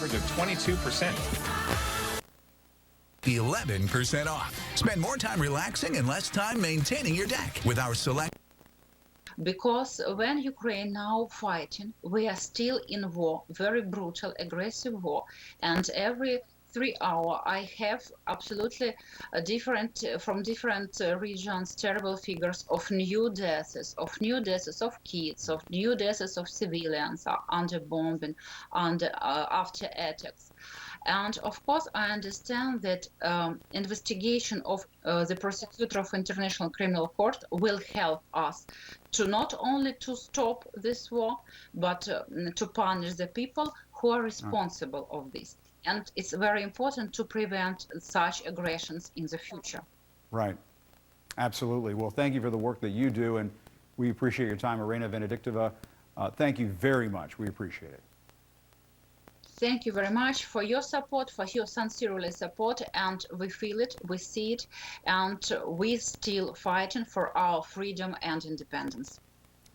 average of 22%. 11% off. Spend more time relaxing and less time maintaining your deck with our select. Because when Ukraine now fighting, we are still in war, very brutal, aggressive war, and every 3 hours I have absolutely from different regions terrible figures of new deaths, of kids, of new deaths of civilians under bombing, after attacks. And of course, I understand that investigation of the prosecutor of International Criminal Court will help us to not only to stop this war, but to punish the people who are responsible of this. And it's very important to prevent such aggressions in the future. Right. Absolutely. Well, thank you for the work that you do, and we appreciate your time, Irina Venediktova. Thank you very much. We appreciate it. Thank you very much for your support, for your sincerely support, and we feel it, we see it, and we still fighting for our freedom and independence.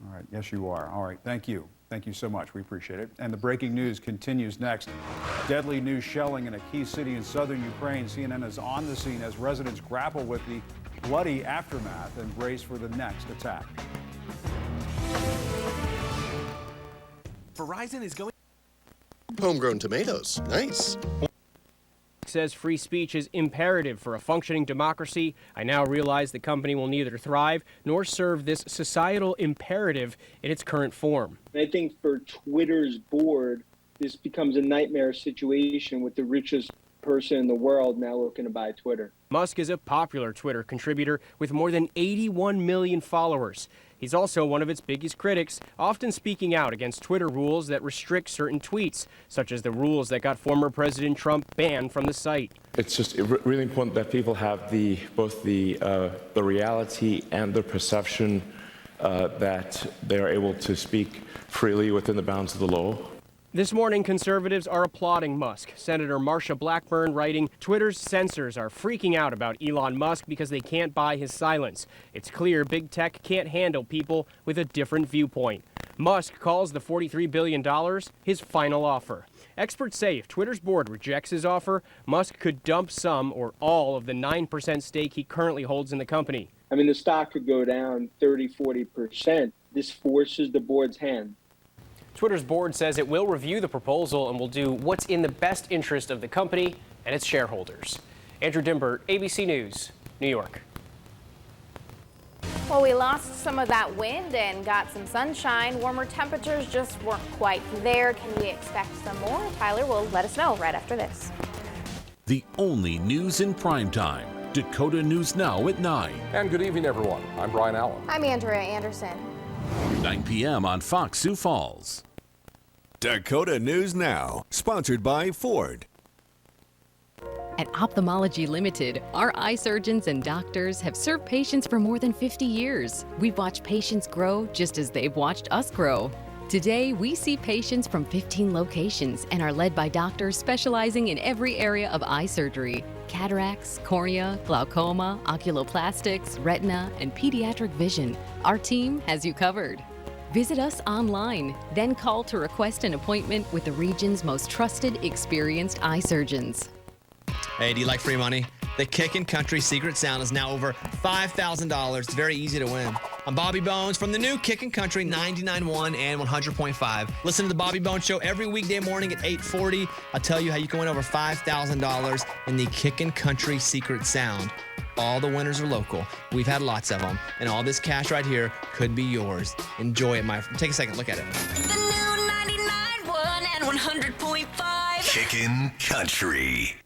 All right. Yes, you are. All right. Thank you. Thank you so much. We appreciate it. And the breaking news continues next. Deadly new shelling in a key city in southern Ukraine. CNN is on the scene as residents grapple with the bloody aftermath and brace for the next attack. Verizon is going. Homegrown tomatoes. Nice. Says free speech is imperative for a functioning democracy. I now realize the company will neither thrive nor serve this societal imperative in its current form. I think for Twitter's board, this becomes a nightmare situation with the richest person in the world now looking to buy Twitter. Musk is a popular Twitter contributor with more than 81 million followers. He's also one of its biggest critics, often speaking out against Twitter rules that restrict certain tweets, such as the rules that got former President Trump banned from the site. It's just really important that people have both the reality and the perception that they are able to speak freely within the bounds of the law. This morning, conservatives are applauding Musk. Senator Marsha Blackburn writing, Twitter's censors are freaking out about Elon Musk because they can't buy his silence. It's clear big tech can't handle people with a different viewpoint. Musk calls the $43 billion his final offer. Experts say if Twitter's board rejects his offer, Musk could dump some or all of the 9% stake he currently holds in the company. I mean, the stock could go down 30-40%. This forces the board's hand. Twitter's board says it will review the proposal and will do what's in the best interest of the company and its shareholders. Andrew Dimbert, ABC News, New York. Well, we lost some of that wind and got some sunshine. Warmer temperatures just weren't quite there. Can we expect some more? Tyler will let us know right after this. The only news in prime time. Dakota News Now at 9. And good evening, everyone. I'm Brian Allen. I'm Andrea Anderson. 9 p.m. on Fox Sioux Falls. Dakota News Now, sponsored by Ford. At Ophthalmology Limited, our eye surgeons and doctors have served patients for more than 50 years. We've watched patients grow just as they've watched us grow. Today, we see patients from 15 locations and are led by doctors specializing in every area of eye surgery: cataracts, cornea, glaucoma, oculoplastics, retina, and pediatric vision. Our team has you covered. Visit us online, then call to request an appointment with the region's most trusted, experienced eye surgeons. Hey, do you like free money? The Kickin' Country Secret Sound is now over $5,000. It's very easy to win. I'm Bobby Bones from the new Kickin' Country 99.1 and 100.5. Listen to the Bobby Bones Show every weekday morning at 8:40. I'll tell you how you can win over $5,000 in the Kickin' Country Secret Sound. All the winners are local. We've had lots of them, and all this cash right here could be yours. Enjoy it, my friend. Take a second, look at it. The new 99.1 and 100.5. Kickin' Country.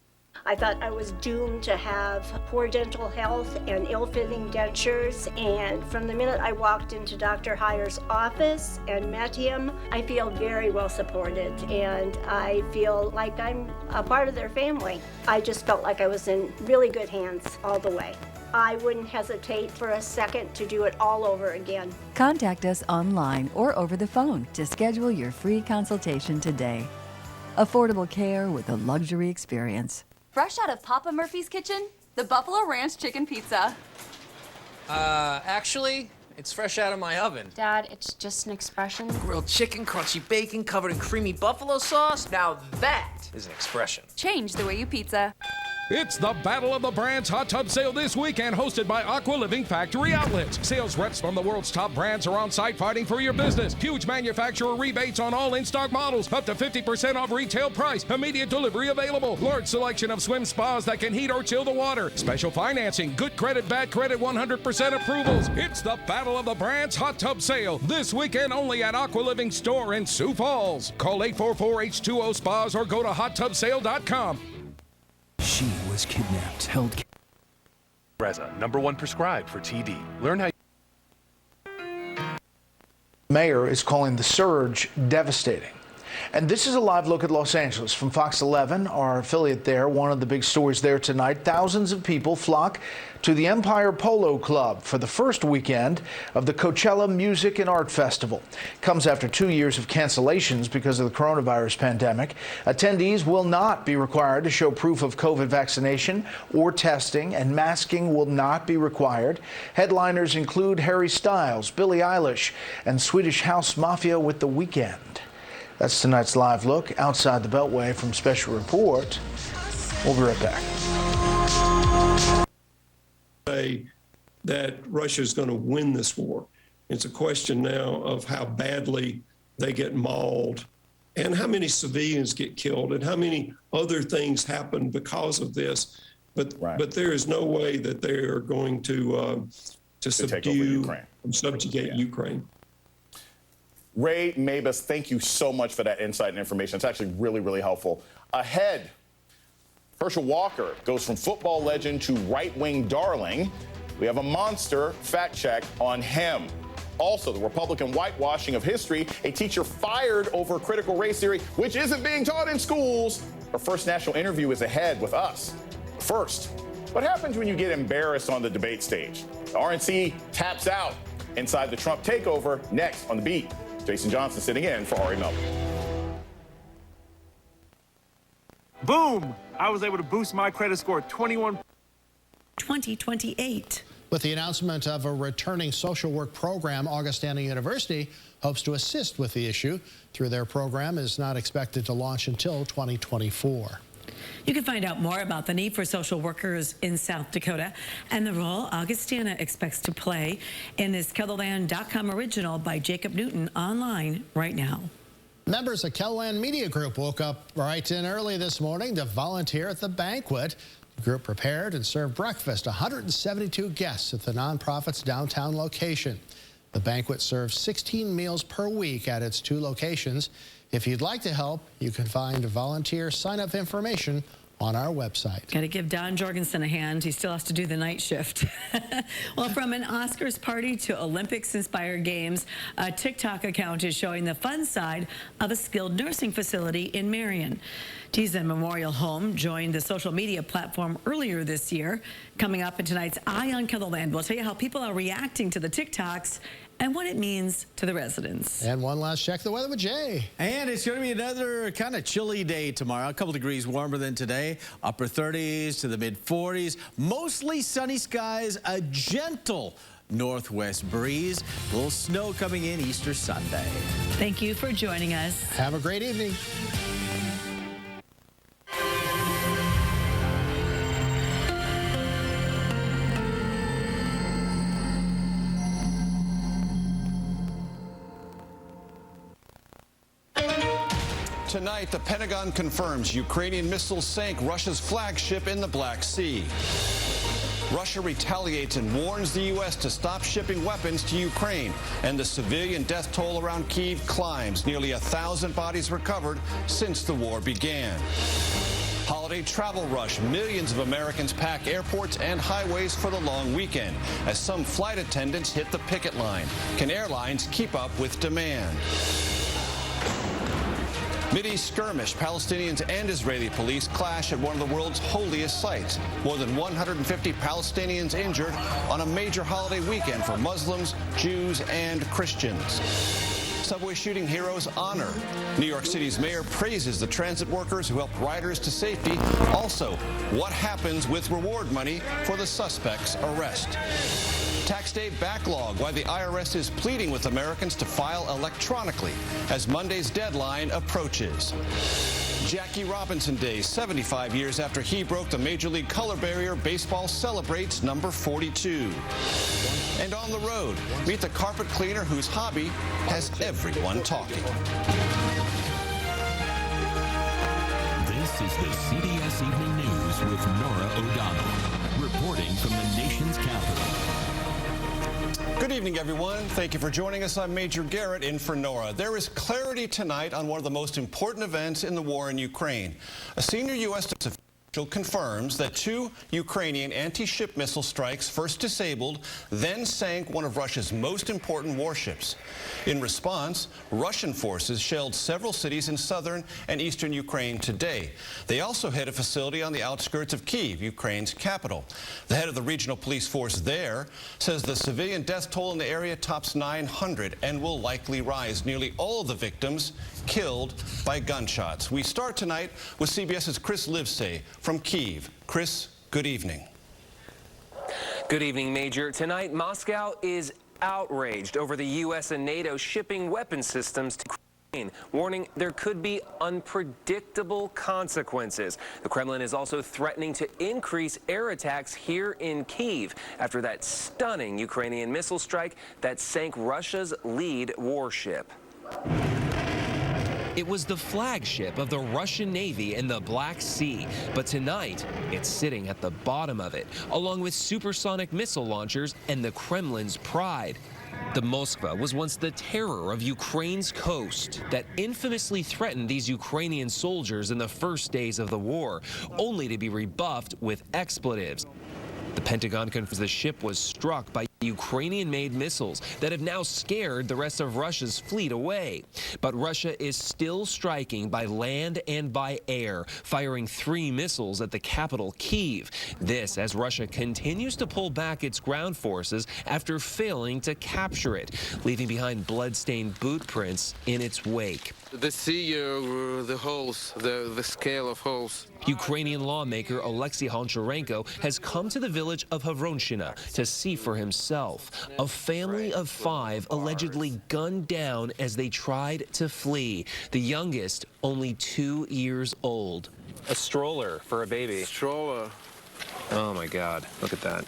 I thought I was doomed to have poor dental health and ill-fitting dentures, and from the minute I walked into Dr. Heyer's office and met him, I feel very well supported, and I feel like I'm a part of their family. I just felt like I was in really good hands all the way. I wouldn't hesitate for a second to do it all over again. Contact us online or over the phone to schedule your free consultation today. Affordable care with a luxury experience. Fresh out of Papa Murphy's kitchen, the Buffalo Ranch Chicken Pizza. Actually, It's fresh out of my oven. Dad, it's just an expression. Grilled chicken, crunchy bacon, covered in creamy buffalo sauce. Now that is an expression. Change the way you pizza. It's the Battle of the Brands hot tub sale this weekend, hosted by Aqua Living Factory Outlets. Sales reps from the world's top brands are on site fighting for your business. Huge manufacturer rebates on all in-stock models, up to 50% off retail price. Immediate delivery available. Large selection of swim spas that can heat or chill the water. Special financing, good credit, bad credit, 100% approvals. It's the Battle of the Brands hot tub sale this weekend only at Aqua Living Store in Sioux Falls. Call 844-H2O-SPAS or go to hottubsale.com. She was kidnapped, held. Reza, #1 prescribed for TD. Learn how. Mayor is calling the surge devastating. And this is a live look at Los Angeles from Fox 11, our affiliate there. One of the big stories there tonight. Thousands of people flock to the Empire Polo Club for the first weekend of the Coachella Music and Art Festival. Comes after 2 years of cancellations because of the coronavirus pandemic. Attendees will not be required to show proof of COVID vaccination or testing, and masking will not be required. Headliners include Harry Styles, Billie Eilish, and Swedish House Mafia with The Weeknd. That's tonight's live look outside the Beltway from Special Report. We'll be right back. Say that Russia is going to win this war. It's a question now of how badly they get mauled and how many civilians get killed and how many other things happen because of this. But there is no way that they are going to subdue and subjugate Ukraine. Ray Mabus, thank you so much for that insight and information. It's actually really, really helpful. Ahead, Herschel Walker goes from football legend to right-wing darling. We have a monster fact check on him. Also, the Republican whitewashing of history, a teacher fired over critical race theory, which isn't being taught in schools. Our first national interview is ahead with us. First, what happens when you get embarrassed on the debate stage? The RNC taps out inside the Trump takeover. Next on The Beat. Jason Johnson sitting in for Ari Melvin. Boom! I was able to boost my credit score 2028. With the announcement of a returning social work program, Augustana University hopes to assist with the issue. Through their program is not expected to launch until 2024. You can find out more about the need for social workers in South Dakota and the role Augustana expects to play in this KELOLAND.com original by Jacob Newton online right now. Members of KELOLAND Media Group woke up bright and early this morning to volunteer at the banquet. The group prepared and served breakfast 172 guests at the nonprofit's downtown location. The banquet serves 16 meals per week at its 2 locations. If you'd like to help, you can find volunteer sign-up information on our website. Got to give Don Jorgensen a hand. He still has to do the night shift. Well, from an Oscars party to Olympics-inspired games, a TikTok account is showing the fun side of a skilled nursing facility in Marion. Tisa Memorial Home joined the social media platform earlier this year. Coming up in tonight's Eye on KELOLAND, we'll tell you how people are reacting to the TikToks and what it means to the residents. And one last check the weather with Jay. And it's going to be another kind of chilly day tomorrow. A couple degrees warmer than today. Upper 30s to the mid 40s. Mostly sunny skies, a gentle northwest breeze. A little snow coming in Easter Sunday. Thank you for joining us. Have a great evening. Tonight, the Pentagon confirms Ukrainian missiles sank Russia's flagship in the Black Sea. Russia retaliates and warns the U.S. to stop shipping weapons to Ukraine. And the civilian death toll around Kyiv climbs. Nearly 1,000 bodies recovered since the war began. Holiday travel rush. Millions of Americans pack airports and highways for the long weekend as some flight attendants hit the picket line. Can airlines keep up with demand? Mideast skirmish. Palestinians and Israeli police clash at one of the world's holiest sites. More than 150 Palestinians injured on a major holiday weekend for Muslims, Jews, and Christians. Subway shooting heroes honor. New York City's mayor praises the transit workers who helped riders to safety. Also, what happens with reward money for the suspect's arrest? Tax day backlog, why the IRS is pleading with Americans to file electronically as Monday's deadline approaches. Jackie Robinson Day, 75 years after he broke the Major League color barrier, baseball celebrates number 42. And on the road, meet the carpet cleaner whose hobby has everyone talking. This is the CBS Evening News with Nora O'Donnell, reporting from the nation's capital. Good evening, everyone. Thank you for joining us. I'm Major Garrett in for Nora. There is clarity tonight on one of the most important events in the war in Ukraine. A senior U.S. official confirms that 2 Ukrainian anti-ship missile strikes first disabled, then sank one of Russia's most important warships. In response, Russian forces shelled several cities in southern and eastern Ukraine today. They also hit a facility on the outskirts of Kyiv, Ukraine's capital. The head of the regional police force there says the civilian death toll in the area tops 900 and will likely rise. Nearly all of the victims killed by gunshots. We start tonight with CBS's Chris Livesay from Kyiv. Chris, good evening. Good evening, Major. Tonight, Moscow is outraged over the U.S. and NATO shipping weapon systems to Ukraine, warning there could be unpredictable consequences. The Kremlin is also threatening to increase air attacks here in Kyiv after that stunning Ukrainian missile strike that sank Russia's lead warship. It was the flagship of the Russian Navy in the Black Sea, but tonight it's sitting at the bottom of it, along with supersonic missile launchers and the Kremlin's pride. The Moskva was once the terror of Ukraine's coast that infamously threatened these Ukrainian soldiers in the first days of the war, only to be rebuffed with expletives. The Pentagon confirms the ship was struck by Ukrainian-made missiles that have now scared the rest of Russia's fleet away. But Russia is still striking by land and by air, firing 3 missiles at the capital, Kyiv. This as Russia continues to pull back its ground forces after failing to capture it, leaving behind blood-stained boot prints in its wake. The sea, the holes, the scale of holes. Ukrainian lawmaker Alexei Honcharenko has come to the village of Havronshina to see for himself. A family of 5 allegedly gunned down as they tried to flee. The youngest, only 2 years old. A stroller for a baby. Stroller. Oh my God, look at that.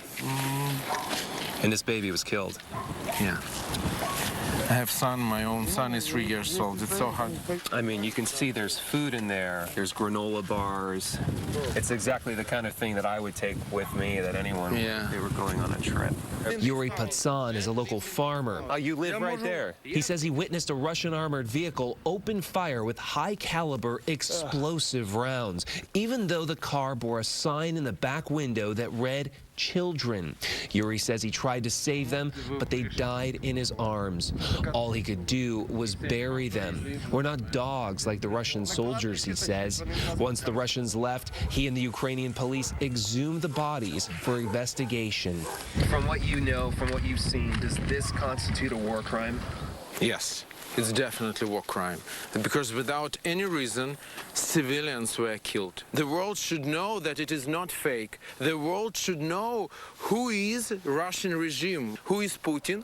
And this baby was killed. Yeah. I have son, my own son is 3 years old. It's so hard. I mean, you can see there's food in there. There's granola bars. It's exactly the kind of thing that I would take with me, that anyone, they were going on a trip. Yuri Patsan is a local farmer. Oh, you live right there. He says he witnessed a Russian armored vehicle open fire with high-caliber explosive rounds, even though the car bore a sign in the back window that read, "Children." Yuri says he tried to save them, but they died in his arms. All he could do was bury them. We're not dogs like the Russian soldiers, he says. Once the Russians left, he and the Ukrainian police exhumed the bodies for investigation. From what you know, from what you've seen, does this constitute a war crime? Yes. It's definitely war crime, because without any reason, civilians were killed. The world should know that it is not fake. The world should know who is Russian regime, who is Putin.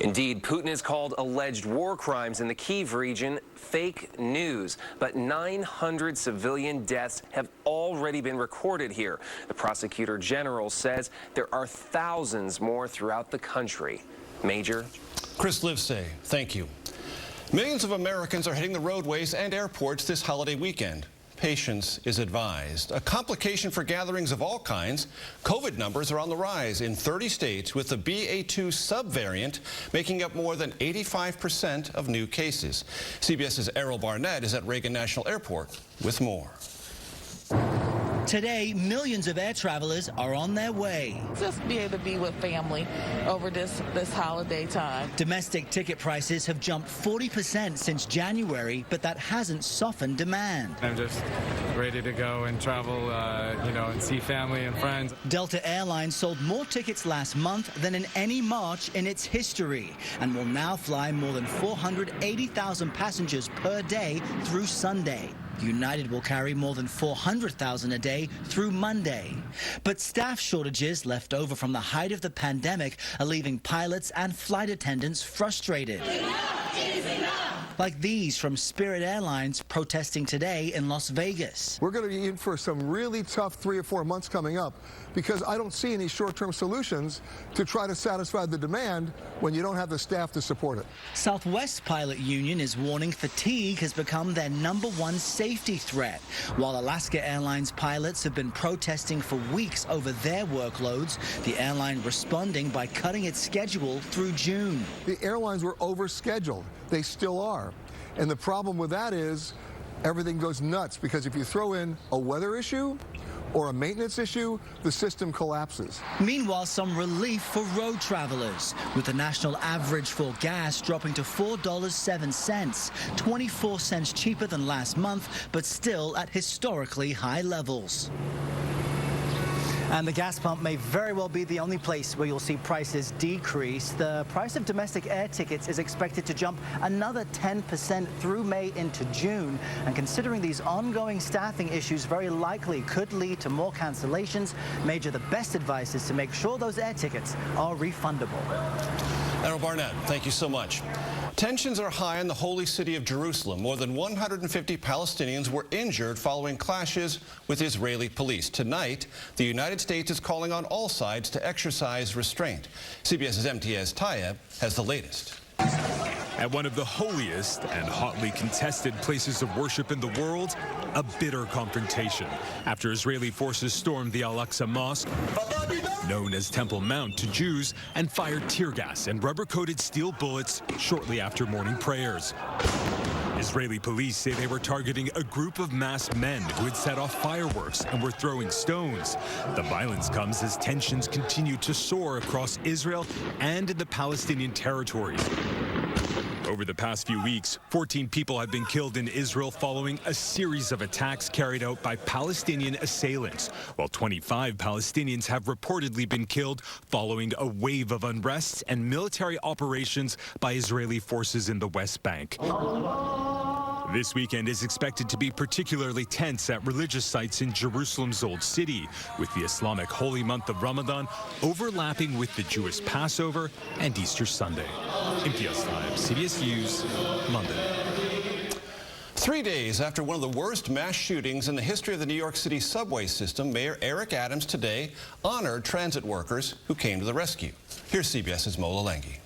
Indeed, Putin has called alleged war crimes in the Kyiv region fake news, but 900 civilian deaths have already been recorded here. The prosecutor general says there are thousands more throughout the country. Major? Chris Livesay, thank you. Millions of Americans are hitting the roadways and airports this holiday weekend. Patience is advised. A complication for gatherings of all kinds, COVID numbers are on the rise in 30 states, with the BA2 subvariant making up more than 85% of new cases. CBS's Errol Barnett is at Reagan National Airport with more. Today, millions of air travelers are on their way. Just be able to be with family over this holiday time. Domestic ticket prices have jumped 40% since January, but that hasn't softened demand. I'm just ready to go and travel, and see family and friends. Delta Airlines sold more tickets last month than in any March in its history, and will now fly more than 480,000 passengers per day through Sunday. United will carry more than 400,000 a day through Monday. But staff shortages left over from the height of the pandemic are leaving pilots and flight attendants frustrated. Like these from Spirit Airlines protesting today in Las Vegas. We're going to be in for some really tough 3 or 4 months coming up because I don't see any short-term solutions to try to satisfy the demand when you don't have the staff to support it. Southwest Pilot Union is warning fatigue has become their #1 safety threat, while Alaska Airlines pilots have been protesting for weeks over their workloads, the airline responding by cutting its schedule through June. The airlines were overscheduled. They still are. And the problem with that is everything goes nuts because if you throw in a weather issue or a maintenance issue, the system collapses. Meanwhile, some relief for road travelers, with the national average for gas dropping to $4.07, 24 cents cheaper than last month, but still at historically high levels. And the gas pump may very well be the only place where you'll see prices decrease. The price of domestic air tickets is expected to jump another 10% through May into June. And considering these ongoing staffing issues very likely could lead to more cancellations, Major, the best advice is to make sure those air tickets are refundable. Errol Barnett, thank you so much. Tensions are high in the holy city of Jerusalem. More than 150 Palestinians were injured following clashes with Israeli police. Tonight, the United States is calling on all sides to exercise restraint. CBS's MTS Tayeb has the latest. At one of the holiest and hotly contested places of worship in the world, a bitter confrontation after Israeli forces stormed the Al-Aqsa Mosque, known as Temple Mount to Jews, and fired tear gas and rubber-coated steel bullets shortly after morning prayers. Israeli police say they were targeting a group of masked men who had set off fireworks and were throwing stones. The violence comes as tensions continue to soar across Israel and in the Palestinian territories. Over the past few weeks, 14 people have been killed in Israel following a series of attacks carried out by Palestinian assailants, while 25 Palestinians have reportedly been killed following a wave of unrest and military operations by Israeli forces in the West Bank. This weekend is expected to be particularly tense at religious sites in Jerusalem's Old City, with the Islamic holy month of Ramadan overlapping with the Jewish Passover and Easter Sunday. MTS Live, CBS News, London. 3 days after one of the worst mass shootings in the history of the New York City subway system, Mayor Eric Adams today honored transit workers who came to the rescue. Here's CBS's Mola Lenghi.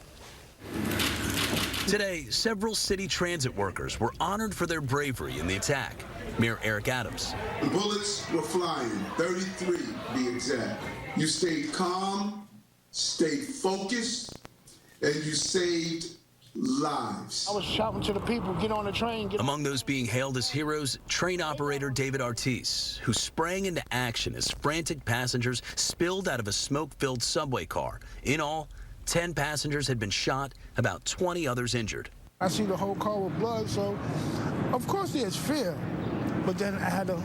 Today, several city transit workers were honored for their bravery in the attack. Mayor Eric Adams. The bullets were flying, 33 to be exact. You stayed calm, stayed focused, and you saved lives. I was shouting to the people, get on the train. Among those being hailed as heroes, train operator David Artis, who sprang into action as frantic passengers spilled out of a smoke-filled subway car. In all, 10 passengers had been shot, about 20 others injured. I see the whole car with blood, so of course there's fear, but then I had to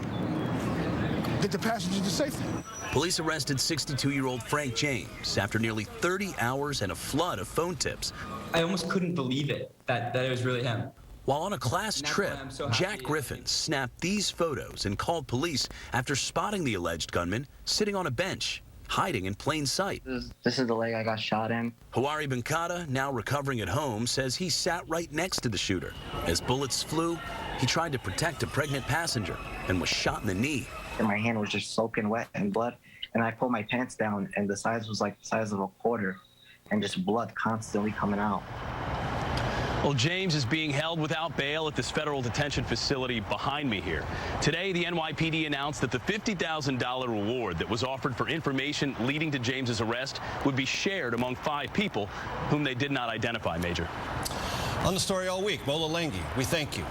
get the passengers to safety. Police arrested 62-year-old Frank James after nearly 30 hours and a flood of phone tips. I almost couldn't believe it, that it was really him. While on a class trip, Jack Griffin snapped these photos and called police after spotting the alleged gunman sitting on a bench, hiding in plain sight. This is the leg I got shot in. Hawari Benkata, now recovering at home, says he sat right next to the shooter. As bullets flew, he tried to protect a pregnant passenger and was shot in the knee. And my hand was just soaking wet in blood, and I pulled my pants down, and the size was like the size of a quarter, and just blood constantly coming out. Well, James is being held without bail at this federal detention facility behind me here. Today, the NYPD announced that the $50,000 reward that was offered for information leading to James's arrest would be shared among 5 people whom they did not identify, Major. On the story all week, Mola Lenghi, we thank you.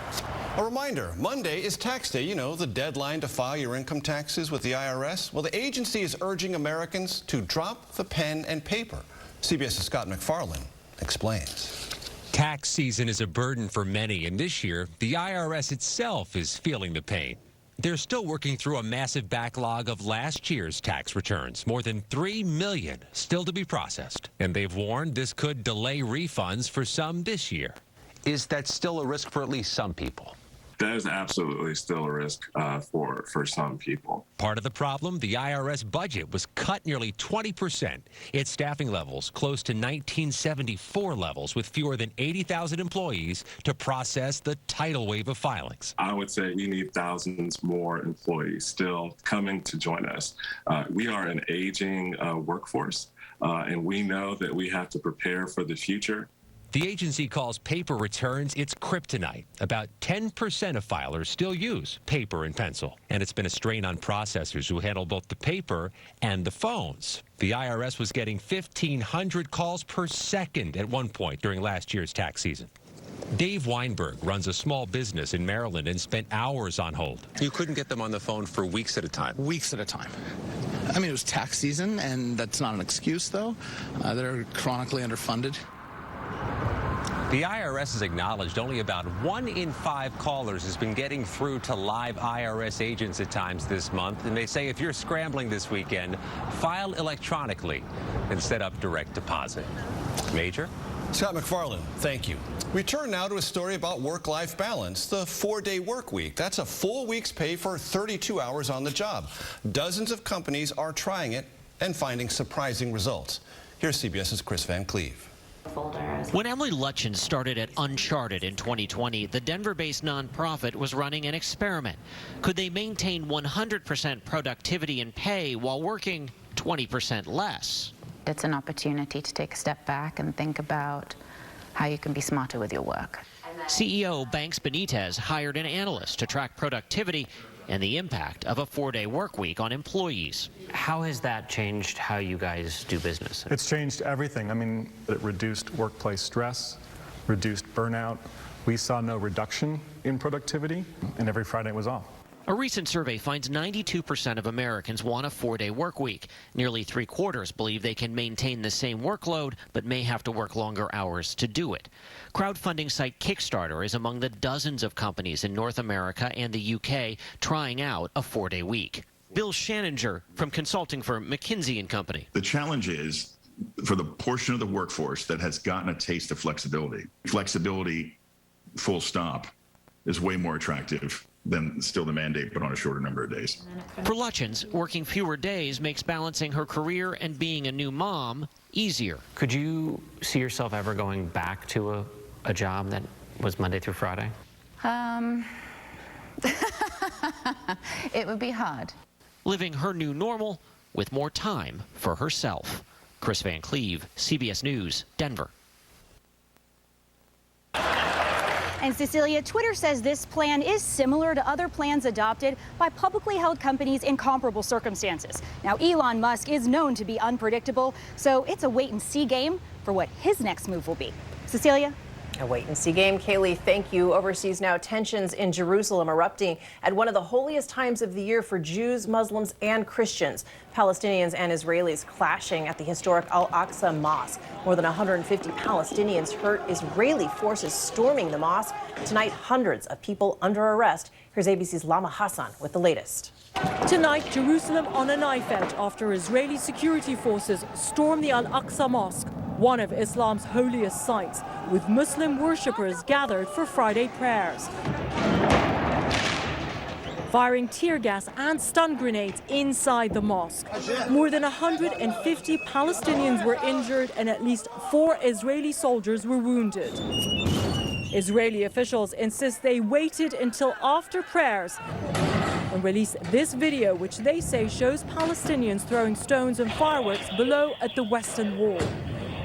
A reminder, Monday is tax day. You know, the deadline to file your income taxes with the IRS. Well, the agency is urging Americans to drop the pen and paper. CBS's Scott McFarlane explains. Tax season is a burden for many, and this year, the IRS itself is feeling the pain. They're still working through a massive backlog of last year's tax returns, more than 3 million still to be processed. And they've warned this could delay refunds for some this year. Is that still a risk for at least some people? that is absolutely still a risk for some people. Part of the problem, the IRS budget was cut nearly 20%. Its staffing levels close to 1974 levels, with fewer than 80,000 employees to process the tidal wave of filings. I would say we need thousands more employees still coming to join us. We are an aging workforce, and we know that we have to prepare for the future. The agency calls paper returns its kryptonite. About 10% of filers still use paper and pencil, and it's been a strain on processors who handle both the paper and the phones. The IRS was getting 1,500 calls per second at one point during last year's tax season. Dave Weinberg runs a small business in Maryland and spent hours on hold. You couldn't get them on the phone for weeks at a time? Weeks at a time. I mean, it was tax season, and that's not an excuse, though. They're chronically underfunded. The IRS has acknowledged only about 1 in 5 callers has been getting through to live IRS agents at times this month. And they say if you're scrambling this weekend, file electronically and set up direct deposit. Major? Scott McFarland, thank you. We turn now to a story about work-life balance, the 4-day work week. That's a full week's pay for 32 hours on the job. Dozens of companies are trying it and finding surprising results. Here's CBS's Chris Van Cleve. When Emily Lutchen started at Uncharted in 2020, the Denver-based nonprofit was running an experiment. Could they maintain 100% productivity and pay while working 20% less? It's an opportunity to take a step back and think about how you can be smarter with your work. CEO Banks Benitez hired an analyst to track productivity and the impact of a 4-day work week on employees. How has that changed how you guys do business? It's changed everything. I mean, it reduced workplace stress, reduced burnout. We saw no reduction in productivity, and every Friday was off. A recent survey finds 92% of Americans want a 4-day work week. Nearly 3/4 believe they can maintain the same workload, but may have to work longer hours to do it. Crowdfunding site Kickstarter is among the dozens of companies in North America and the UK trying out a 4-day week. Bill Shanninger from consulting firm McKinsey & Company. The challenge is for the portion of the workforce that has gotten a taste of flexibility. Flexibility, full stop, is way more attractive than still the mandate, but on a shorter number of days. For Lutchens, working fewer days makes balancing her career and being a new mom easier. Could you see yourself ever going back to a job that was Monday through Friday? It would be hard. Living her new normal with more time for herself. Chris Van Cleve, CBS News, Denver. And Cecilia, Twitter says this plan is similar to other plans adopted by publicly held companies in comparable circumstances. Now, Elon Musk is known to be unpredictable, so it's a wait-and-see game for what his next move will be. Cecilia? A wait-and-see game. Kaylee, thank you. Overseas now, tensions in Jerusalem erupting at one of the holiest times of the year for Jews, Muslims, and Christians. Palestinians and Israelis clashing at the historic Al-Aqsa Mosque. More than 150 Palestinians hurt, Israeli forces storming the mosque. Tonight, hundreds of people under arrest. Here's ABC's Lama Hassan with the latest. Tonight, Jerusalem on a knife edge after Israeli security forces stormed the Al-Aqsa Mosque, one of Islam's holiest sites, with Muslim worshippers gathered for Friday prayers. Firing tear gas and stun grenades inside the mosque. More than 150 Palestinians were injured and at least 4 Israeli soldiers were wounded. Israeli officials insist they waited until after prayers and released this video, which they say shows Palestinians throwing stones and fireworks below at the Western Wall.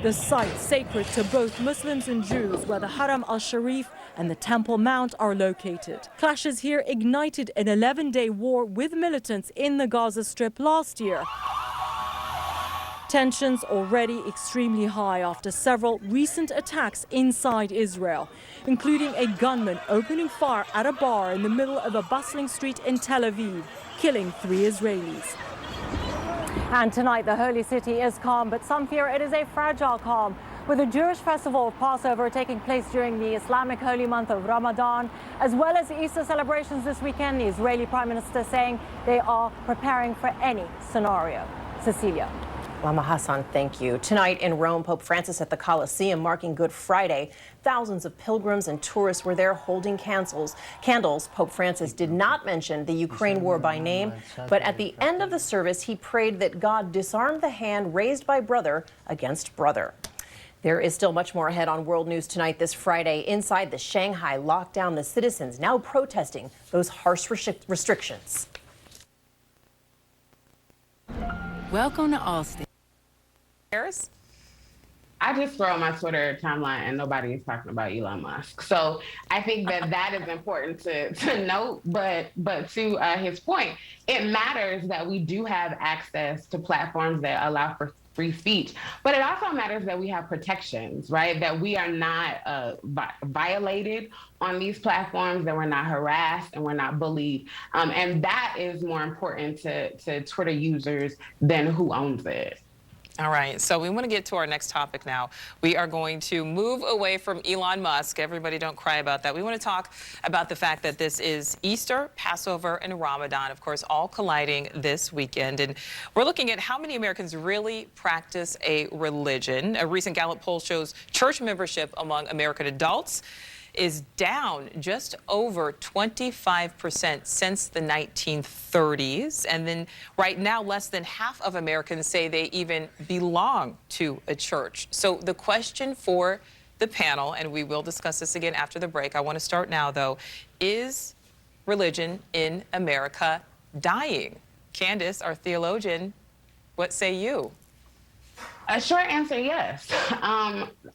The site sacred to both Muslims and Jews, where the Haram al-Sharif and the Temple Mount are located. Clashes here ignited an 11-day war with militants in the Gaza Strip last year. Tensions already extremely high after several recent attacks inside Israel, including a gunman opening fire at a bar in the middle of a bustling street in Tel Aviv, killing 3 Israelis. And tonight, the holy city is calm, but some fear it is a fragile calm. With the Jewish festival of Passover taking place during the Islamic holy month of Ramadan, as well as Easter celebrations this weekend, the Israeli Prime Minister saying they are preparing for any scenario. Cecilia. Lama Hassan, thank you. Tonight in Rome, Pope Francis at the Colosseum marking Good Friday. Thousands of pilgrims and tourists were there holding candles. Pope Francis did not mention the Ukraine war by name, but at the end of the service, he prayed that God disarm the hand raised by brother against brother. There is still much more ahead on World News Tonight this Friday. Inside the Shanghai lockdown, the citizens now protesting those harsh restrictions. Welcome to Austin. I just scroll my Twitter timeline and nobody is talking about Elon Musk. So I think that is important to note. But to his point, it matters that we do have access to platforms that allow for free speech. But it also matters that we have protections, right? That we are not violated on these platforms, that we're not harassed and we're not bullied. And that is more important to Twitter users than who owns it. All right, so we want to get to our next topic now. We are going to move away from Elon Musk. Everybody don't cry about that. We want to talk about the fact that this is Easter, Passover, and Ramadan, of course, all colliding this weekend. And we're looking at how many Americans really practice a religion. A recent Gallup poll shows church membership among American adults is down just over 25% since the 1930s. And then right now, less than half of Americans say they even belong to a church. So the question for the panel, and we will discuss this again after the break, I want to start now though, is religion in America dying? Candace, our theologian, what say you? A short answer, yes.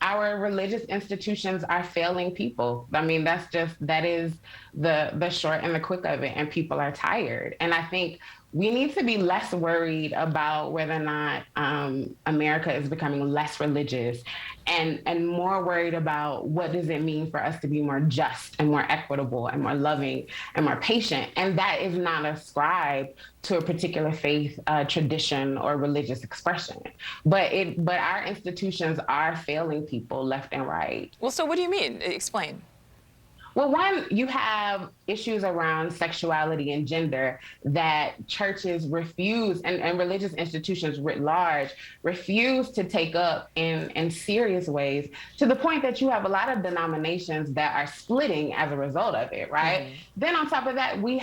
Our religious institutions are failing people. I mean, that is the short and the quick of it, and people are tired. And I think we need to be less worried about whether or not America is becoming less religious and more worried about what does it mean for us to be more just and more equitable and more loving and more patient. And that is not ascribed to a particular faith, tradition, or religious expression. But our institutions are failing people left and right. Well, so what do you mean? Explain. Well, one, you have issues around sexuality and gender that churches refuse, and religious institutions writ large, refuse to take up in serious ways, to the point that you have a lot of denominations that are splitting as a result of it, right? Mm-hmm. Then on top of that, we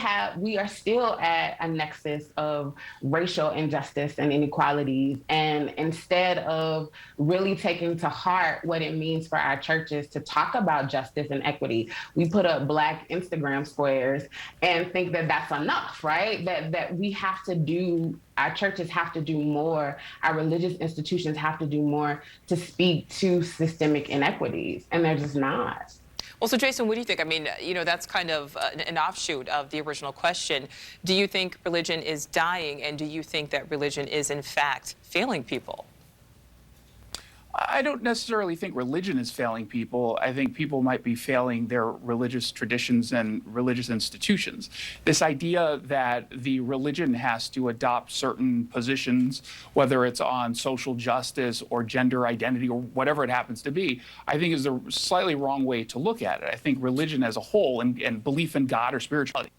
are still at a nexus of racial injustice and inequalities. And instead of really taking to heart what it means for our churches to talk about justice and equity, we put up Black Instagram squares and think that that's enough, right? That we have to do, our churches have to do more, our religious institutions have to do more to speak to systemic inequities, and they're just not. Well, so Jason, what do you think? I mean, that's kind of an offshoot of the original question. Do you think religion is dying, and do you think that religion is in fact failing people? I don't necessarily think religion is failing people. I think people might be failing their religious traditions and religious institutions. This idea that the religion has to adopt certain positions, whether it's on social justice or gender identity or whatever it happens to be, I think is a slightly wrong way to look at it. I think religion as a whole and belief in God or spirituality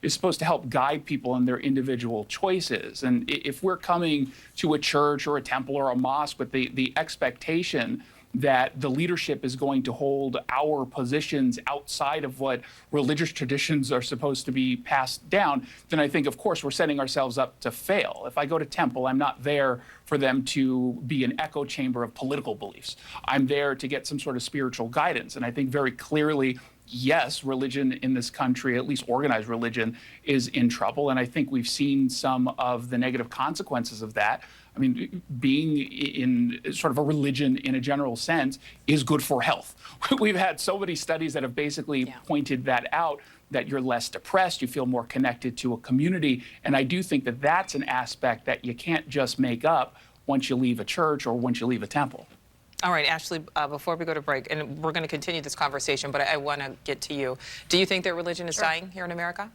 is supposed to help guide people in their individual choices. And if we're coming to a church or a temple or a mosque with the expectation that the leadership is going to hold our positions outside of what religious traditions are supposed to be passed down, then I think, of course, we're setting ourselves up to fail. If I go to temple, I'm not there for them to be an echo chamber of political beliefs. I'm there to get some sort of spiritual guidance. And I think very clearly, yes, religion in this country, at least organized religion, is in trouble. And I think we've seen some of the negative consequences of that. I mean, being in sort of a religion in a general sense is good for health. We've had so many studies that have basically pointed that out, that you're less depressed, you feel more connected to a community. And I do think that that's an aspect that you can't just make up once you leave a church or once you leave a temple. All right, Ashley, before we go to break, and we're going to continue this conversation, but I want to get to you. Do you think that religion is dying here in America?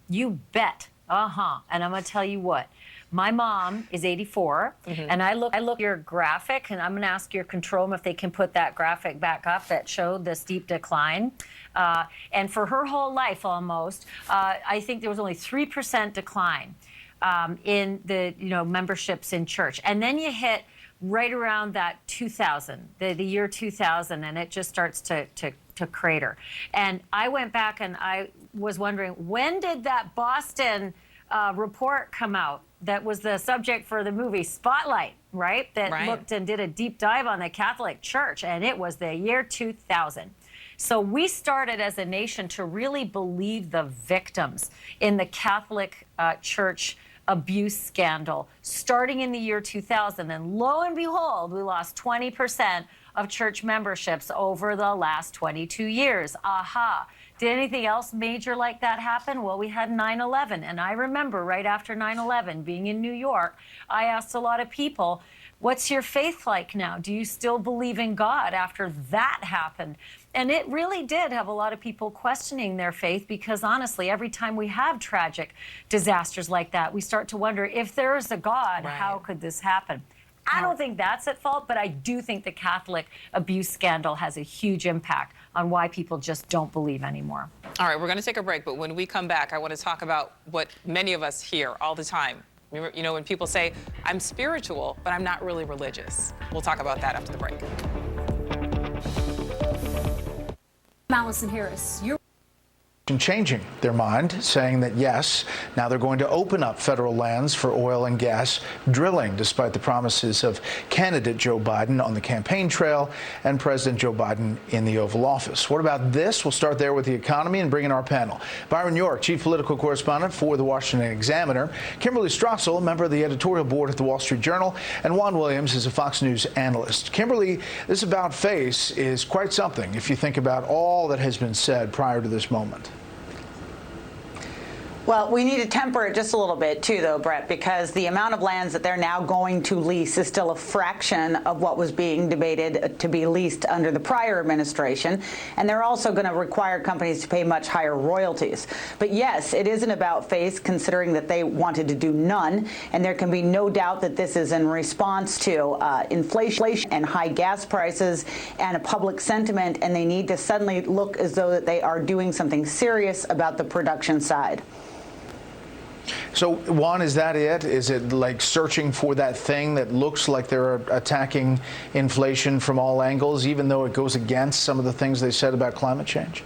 You bet. And I'm going to tell you what. My mom is 84, and I look at your graphic, and I'm going to ask your control room if they can put that graphic back up that showed the steep decline. And for her whole life almost, I think there was only 3% decline. in the memberships in church. And then you hit right around that 2000, the year 2000, and it just starts to crater. And I went back and I was wondering, when did that Boston report come out that was the subject for the movie Spotlight, right? That looked and did a deep dive on the Catholic Church, and it was the year 2000. So we started as a nation to really believe the victims in the Catholic Church abuse scandal starting in the year 2000. And lo and behold, we lost 20% of church memberships over the last 22 years. Aha. Did anything else major like that happen? Well, we had 9/11. And I remember right after 9/11 being in New York, I asked a lot of people, what's your faith like now? Do you still believe in God after that happened? And it really did have a lot of people questioning their faith, because honestly, every time we have tragic disasters like that, we start to wonder, if there is a God, how could this happen? I don't think that's at fault, but I do think the Catholic abuse scandal has a huge impact on why people just don't believe anymore. All right, we're going to take a break, but when we come back, I want to talk about what many of us hear all the time. You know, when people say, I'm spiritual, but I'm not really religious. We'll talk about that after the break. Allison Harris, you're changing their mind, saying that yes, now they're going to open up federal lands for oil and gas drilling, despite the promises of candidate Joe Biden on the campaign trail and President Joe Biden in the Oval Office. What about this? We'll start there with the economy and bring in our panel. Byron York, chief political correspondent for the Washington Examiner, Kimberly Strassel, member of the editorial board at the Wall Street Journal, and Juan Williams is a Fox News analyst. Kimberly, this about face is quite something if you think about all that has been said prior to this moment. Well, we need to temper it just a little bit, too, though, Brett, because the amount of lands that they're now going to lease is still a fraction of what was being debated to be leased under the prior administration. And they're also going to require companies to pay much higher royalties. But yes, it isn't about face, considering that they wanted to do none. And there can be no doubt that this is in response to inflation and high gas prices and a public sentiment. And they need to suddenly look as though that they are doing something serious about the production side. So, Juan, is that it? Is it like searching for that thing that looks like they're attacking inflation from all angles, even though it goes against some of the things they said about climate change?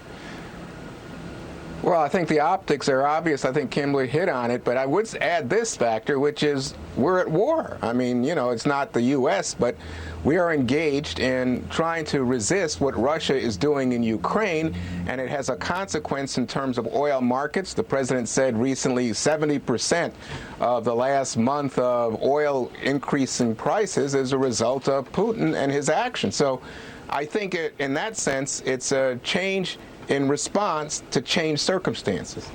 Well, I think the optics are obvious. I think Kimberly hit on it, but I would add this factor, which is we're at war. I mean, you know, it's not the U.S., but we are engaged in trying to resist what Russia is doing in Ukraine, and it has a consequence in terms of oil markets. The president said recently 70% of the last month of oil increasing prices is a result of Putin and his actions. So I think in that sense, it's a change in response to changed circumstances.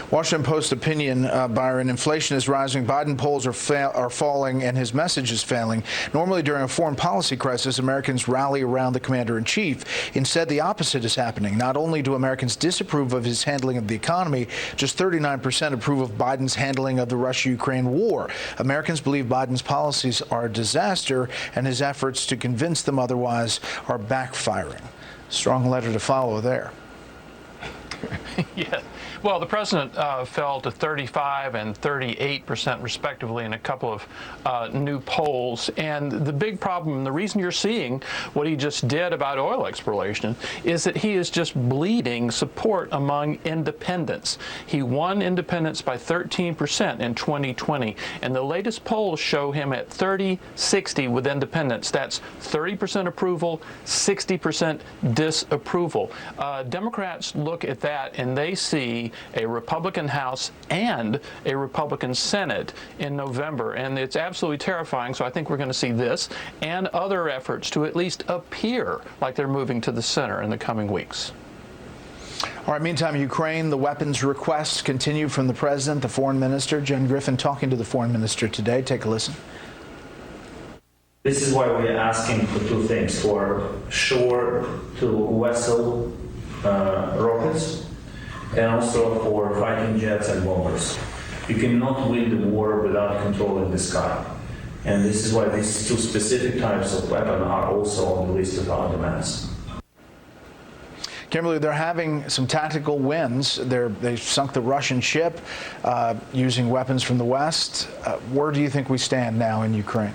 Washington Post opinion, Byron, inflation is rising, Biden polls are falling, and his message is failing. Normally during a foreign policy crisis, Americans rally around the commander-in-chief. Instead, the opposite is happening. Not only do Americans disapprove of his handling of the economy, just 39% approve of Biden's handling of the Russia-Ukraine war. Americans believe Biden's policies are a disaster, and his efforts to convince them otherwise are backfiring. Strong letter to follow there. Yeah. Well, the president fell to 35% and 38% respectively in a couple of new polls. And the big problem, and the reason you're seeing what he just did about oil exploration, is that he is just bleeding support among independents. He won independents by 13% in 2020. And the latest polls show him at 30-60 with independents. That's 30% approval, 60% disapproval. Democrats look at that and they see a Republican House and a Republican Senate in November, and it's absolutely terrifying. So I think we're going to see this and other efforts to at least appear like they're moving to the center in the coming weeks. All right, meantime, Ukraine, the weapons requests continue from the president, the foreign minister. Jen Griffin talking to the foreign minister today. Take a listen. This is why we're asking for two things: for shore-to-vessel rockets, and also for fighting jets and bombers. You cannot win the war without controlling the sky. And this is why these two specific types of weapons are also on the list of our demands. Kimberly, they're having some tactical wins. They sunk the Russian ship using weapons from the West. Where do you think we stand now in Ukraine?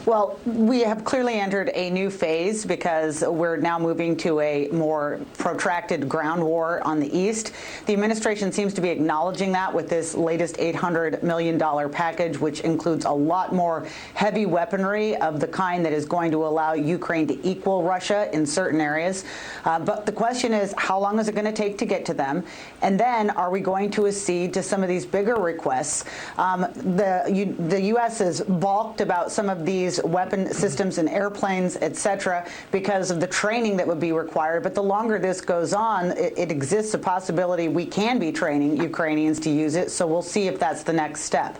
Well, we have clearly entered a new phase because we're now moving to a more protracted ground war on the east. The administration seems to be acknowledging that with this latest $800 million package, which includes a lot more heavy weaponry of the kind that is going to allow Ukraine to equal Russia in certain areas. But the question is, how long is it going to take to get to them? And then are we going to accede to some of these bigger requests? The U.S. has balked about some of these weapon systems and airplanes, etc., because of the training that would be required. But the longer this goes on, it exists a possibility we can be training Ukrainians to use it. So we'll see if that's the next step.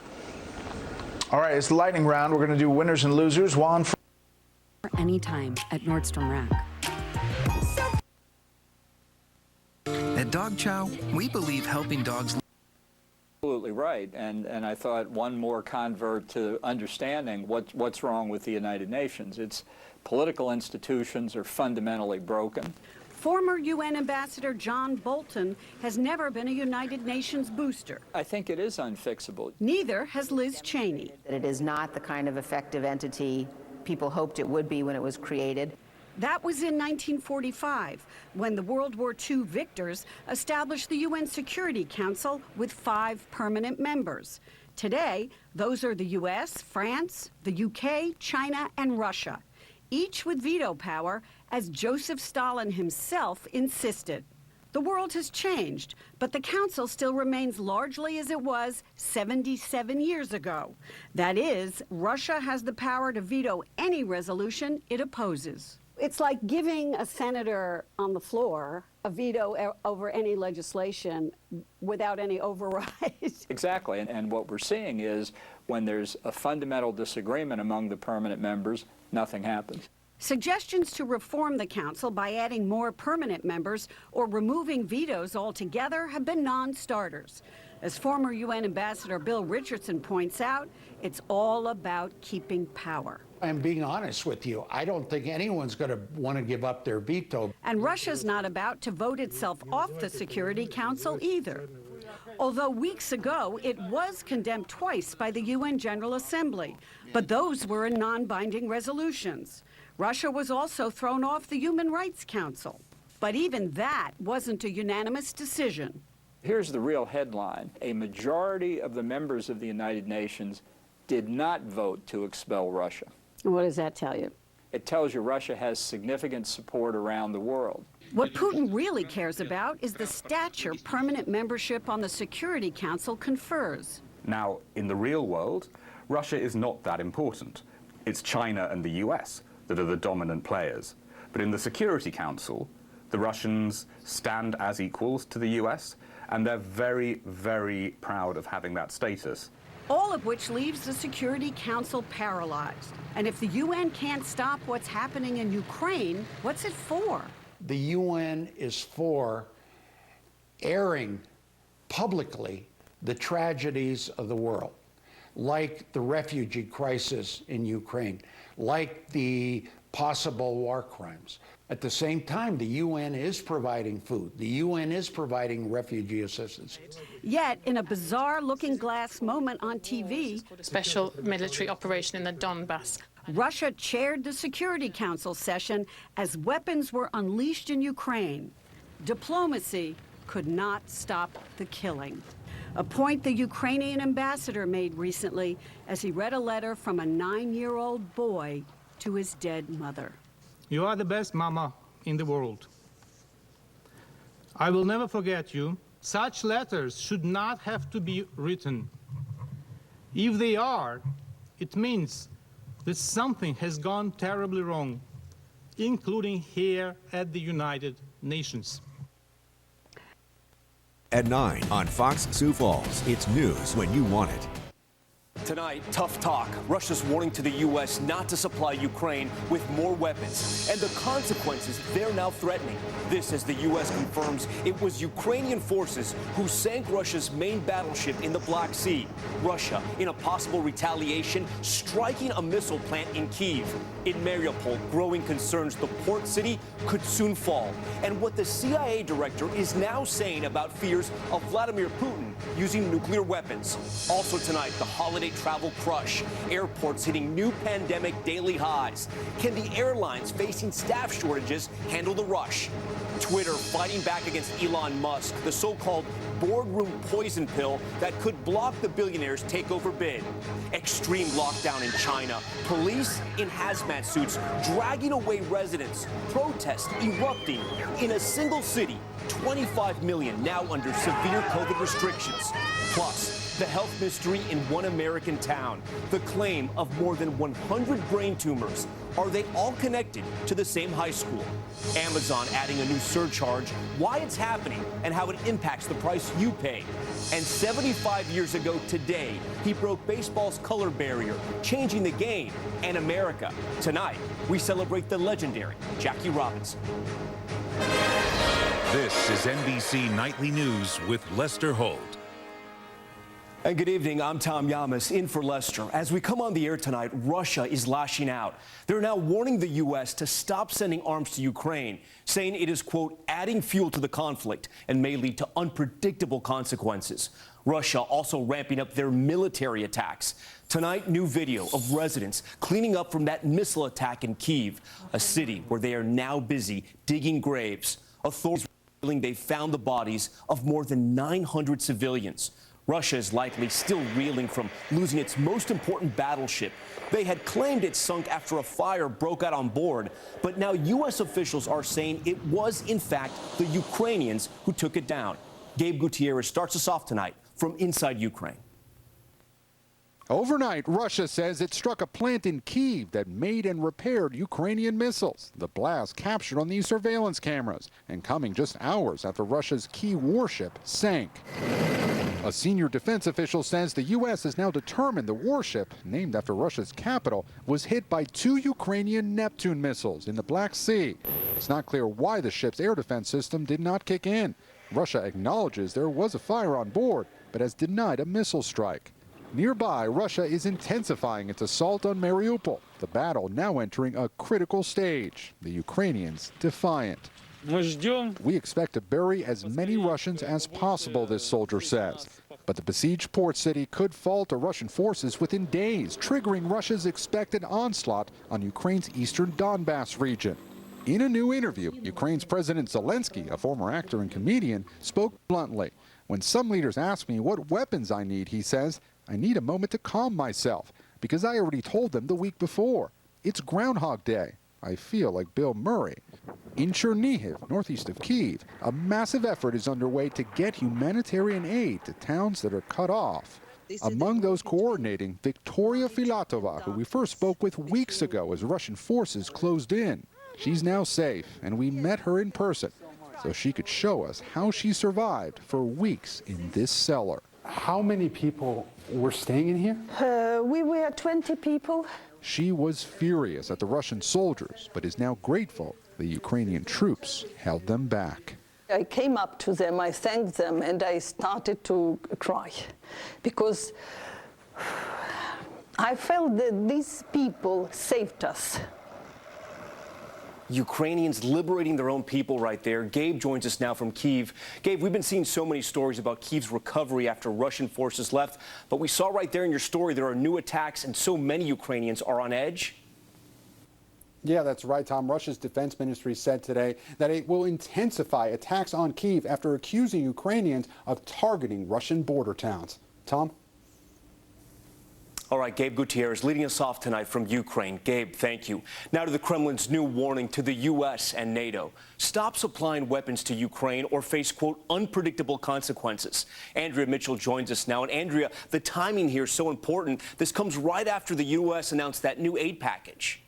All right, it's the lightning round. We're going to do winners and losers. Juan. Anytime at Nordstrom Rack. At Dog Chow, we believe helping dogs. Absolutely right, and I thought one more convert to understanding what's wrong with the United Nations. Its political institutions are fundamentally broken. Former UN Ambassador John Bolton has never been a United Nations booster. I think it is unfixable. Neither has Liz Cheney. That it is not the kind of effective entity people hoped it would be when it was created. That was in 1945, when the World War II victors established the UN Security Council with 5 permanent members. Today, those are the US, France, the UK, China, and Russia, each with veto power, as Joseph Stalin himself insisted. The world has changed, but the Council still remains largely as it was 77 years ago. That is, Russia has the power to veto any resolution it opposes. It's like giving a senator on the floor a veto over any legislation without any override. Exactly, and what we're seeing is when there's a fundamental disagreement among the permanent members, nothing happens. Suggestions to reform the Council by adding more permanent members or removing vetoes altogether have been non-starters. As former UN Ambassador Bill Richardson points out, it's all about keeping power. I'm being honest with you. I don't think anyone's going to want to give up their veto. And Russia's not about to vote itself off the Security Council either. Although weeks ago, it was condemned twice by the UN General Assembly, but those were in non-binding resolutions. Russia was also thrown off the Human Rights Council, but even that wasn't a unanimous decision. Here's the real headline. A majority of the members of the United Nations did not vote to expel Russia. What does that tell you? It tells you Russia has significant support around the world. What Putin really cares about is the stature permanent membership on the Security Council confers. Now, in the real world, Russia is not that important. It's China and the US that are the dominant players. But in the Security Council, the Russians stand as equals to the US, and they're very, very proud of having that status. All of which leaves the Security Council paralyzed. And if the UN can't stop what's happening in Ukraine, what's it for? The UN is for airing publicly the tragedies of the world, like the refugee crisis in Ukraine, like the possible war crimes. At the same time, the UN is providing food. The UN is providing refugee assistance. Yet, in a bizarre looking glass moment on TV, special military operation in the Donbass, Russia chaired the Security Council session as weapons were unleashed in Ukraine. Diplomacy could not stop the killing. A point the Ukrainian ambassador made recently as he read a letter from a 9-year-old boy to his dead mother. You are the best mama in the world. I will never forget you. Such letters should not have to be written. If they are, it means that something has gone terribly wrong, including here at the United Nations. At 9 on Fox Sioux Falls, it's news when you want it. Tonight, tough talk. Russia's warning to the U.S. not to supply Ukraine with more weapons and the consequences they're now threatening. This as the U.S. confirms it was Ukrainian forces who sank Russia's main battleship in the Black Sea. Russia, in a possible retaliation, striking a missile plant in Kyiv. In Mariupol, growing concerns the port city could soon fall. And what the CIA director is now saying about fears of Vladimir Putin using nuclear weapons. Also tonight, the holiday travel crush. Airports hitting new pandemic daily highs. Can the airlines facing staff shortages handle the rush? Twitter fighting back against Elon Musk, the so-called boardroom poison pill that could block the billionaire's takeover bid. Extreme lockdown in China. Police in hazmat suits dragging away residents. Protests erupting in a single city. 25 million now under severe COVID restrictions. Plus, the health mystery in one American town. The claim of more than 100 brain tumors. Are they all connected to the same high school? Amazon adding a new surcharge, why it's happening, and how it impacts the price you pay. And 75 years ago today, he broke baseball's color barrier, changing the game and America. Tonight, we celebrate the legendary Jackie Robinson. This is NBC Nightly News with Lester Holt. And good evening, I'm Tom Yamas, in for Lester. As we come on the air tonight, Russia is lashing out. They're now warning the U.S. to stop sending arms to Ukraine, saying it is, quote, adding fuel to the conflict and may lead to unpredictable consequences. Russia also ramping up their military attacks. Tonight, new video of residents cleaning up from that missile attack in Kyiv, a city where they are now busy digging graves. Authorities revealing they found the bodies of more than 900 civilians. Russia is likely still reeling from losing its most important battleship. They had claimed it sunk after a fire broke out on board, but now U.S. officials are saying it was, in fact, the Ukrainians who took it down. Gabe Gutierrez starts us off tonight from inside Ukraine. Overnight, Russia says it struck a plant in Kyiv that made and repaired Ukrainian missiles. The blast captured on these surveillance cameras and coming just hours after Russia's key warship sank. A senior defense official says the U.S. has now determined the warship, named after Russia's capital, was hit by 2 Ukrainian Neptune missiles in the Black Sea. It's not clear why the ship's air defense system did not kick in. Russia acknowledges there was a fire on board, but has denied a missile strike. Nearby, Russia is intensifying its assault on Mariupol, the battle now entering a critical stage. The Ukrainians defiant. We expect to bury as many Russians as possible, this soldier says. But the besieged port city could fall to Russian forces within days, triggering Russia's expected onslaught on Ukraine's eastern Donbass region. In a new interview, Ukraine's President Zelenskyy, a former actor and comedian, spoke bluntly. When some leaders ask me what weapons I need, he says, I need a moment to calm myself, because I already told them the week before. It's Groundhog Day. I feel like Bill Murray. In Chernihiv, northeast of Kyiv, a massive effort is underway to get humanitarian aid to towns that are cut off. Among those coordinating, Victoria Filatova, who we first spoke with weeks ago as Russian forces closed in. She's now safe, and we met her in person, so she could show us how she survived for weeks in this cellar. How many people were staying in here? We were 20 people. She was furious at the Russian soldiers, but is now grateful the Ukrainian troops held them back. I came up to them, I thanked them, and I started to cry because I felt that these people saved us. Ukrainians liberating their own people right there. Gabe joins us now from Kyiv. Gabe, we've been seeing so many stories about Kyiv's recovery after Russian forces left, but we saw right there in your story there are new attacks and so many Ukrainians are on edge. Yeah, that's right, Tom. Russia's defense ministry said today that it will intensify attacks on Kyiv after accusing Ukrainians of targeting Russian border towns. Tom? All right, Gabe Gutierrez leading us off tonight from Ukraine. Gabe, thank you. Now to the Kremlin's new warning to the U.S. and NATO. Stop supplying weapons to Ukraine or face, quote, unpredictable consequences. Andrea Mitchell joins us now. And Andrea, the timing here is so important. This comes right after the U.S. announced that new aid package.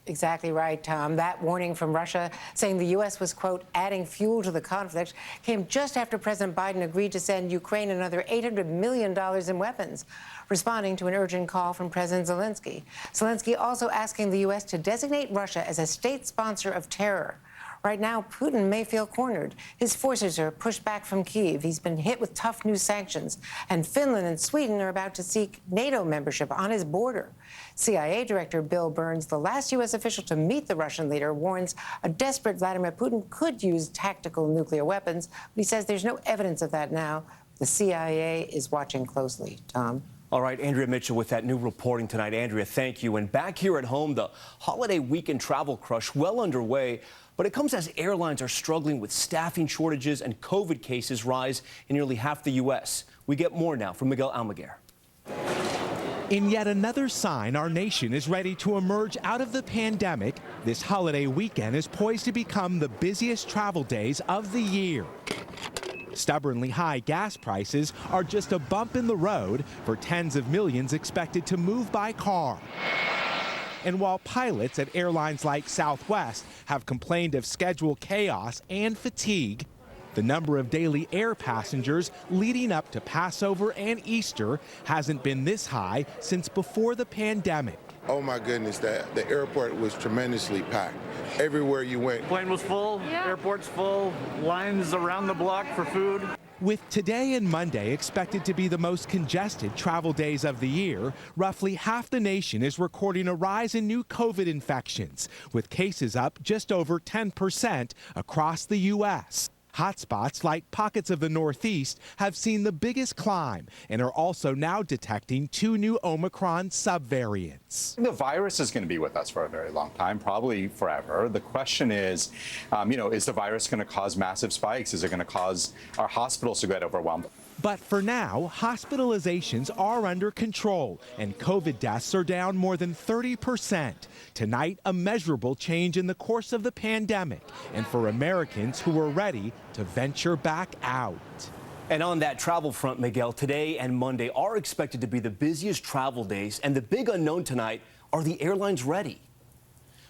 Exactly right, Tom. That warning from Russia saying the U.S. was, quote, adding fuel to the conflict came just after President Biden agreed to send Ukraine another $800 million in weapons, responding to an urgent call from President Zelenskyy. Zelenskyy also asking the U.S. to designate Russia as a state sponsor of terror. Right now, Putin may feel cornered. His forces are pushed back from Kyiv. He's been hit with tough new sanctions. And Finland and Sweden are about to seek NATO membership on his border. CIA Director Bill Burns, the last U.S. official to meet the Russian leader, warns a desperate Vladimir Putin could use tactical nuclear weapons. But he says there's no evidence of that now. The CIA is watching closely. Tom? All right, Andrea Mitchell with that new reporting tonight. Andrea, thank you. And back here at home, the holiday weekend travel crush well underway. But it comes as airlines are struggling with staffing shortages and COVID cases rise in nearly half the U.S. We get more now from Miguel Almaguer. In yet another sign our nation is ready to emerge out of the pandemic, this holiday weekend is poised to become the busiest travel days of the year. Stubbornly high gas prices are just a bump in the road for tens of millions expected to move by car. And while pilots at airlines like Southwest have complained of schedule chaos and fatigue, the number of daily air passengers leading up to Passover and Easter hasn't been this high since before the pandemic. Oh my goodness, the airport was tremendously packed. Everywhere you went. Plane was full, airport's full, lines around the block for food. With today and Monday expected to be the most congested travel days of the year, roughly half the nation is recording a rise in new COVID infections, with cases up just over 10% across the U.S. Hotspots like pockets of the Northeast have seen the biggest climb and are also now detecting 2 new Omicron subvariants. The virus is going to be with us for a very long time, probably forever. The question is, is the virus going to cause massive spikes? Is it going to cause our hospitals to get overwhelmed? But for now, hospitalizations are under control and COVID deaths are down more than 30%. Tonight, a measurable change in the course of the pandemic and for Americans who are ready to venture back out. And on that travel front, Miguel, today and Monday are expected to be the busiest travel days. And the big unknown tonight, are the airlines ready?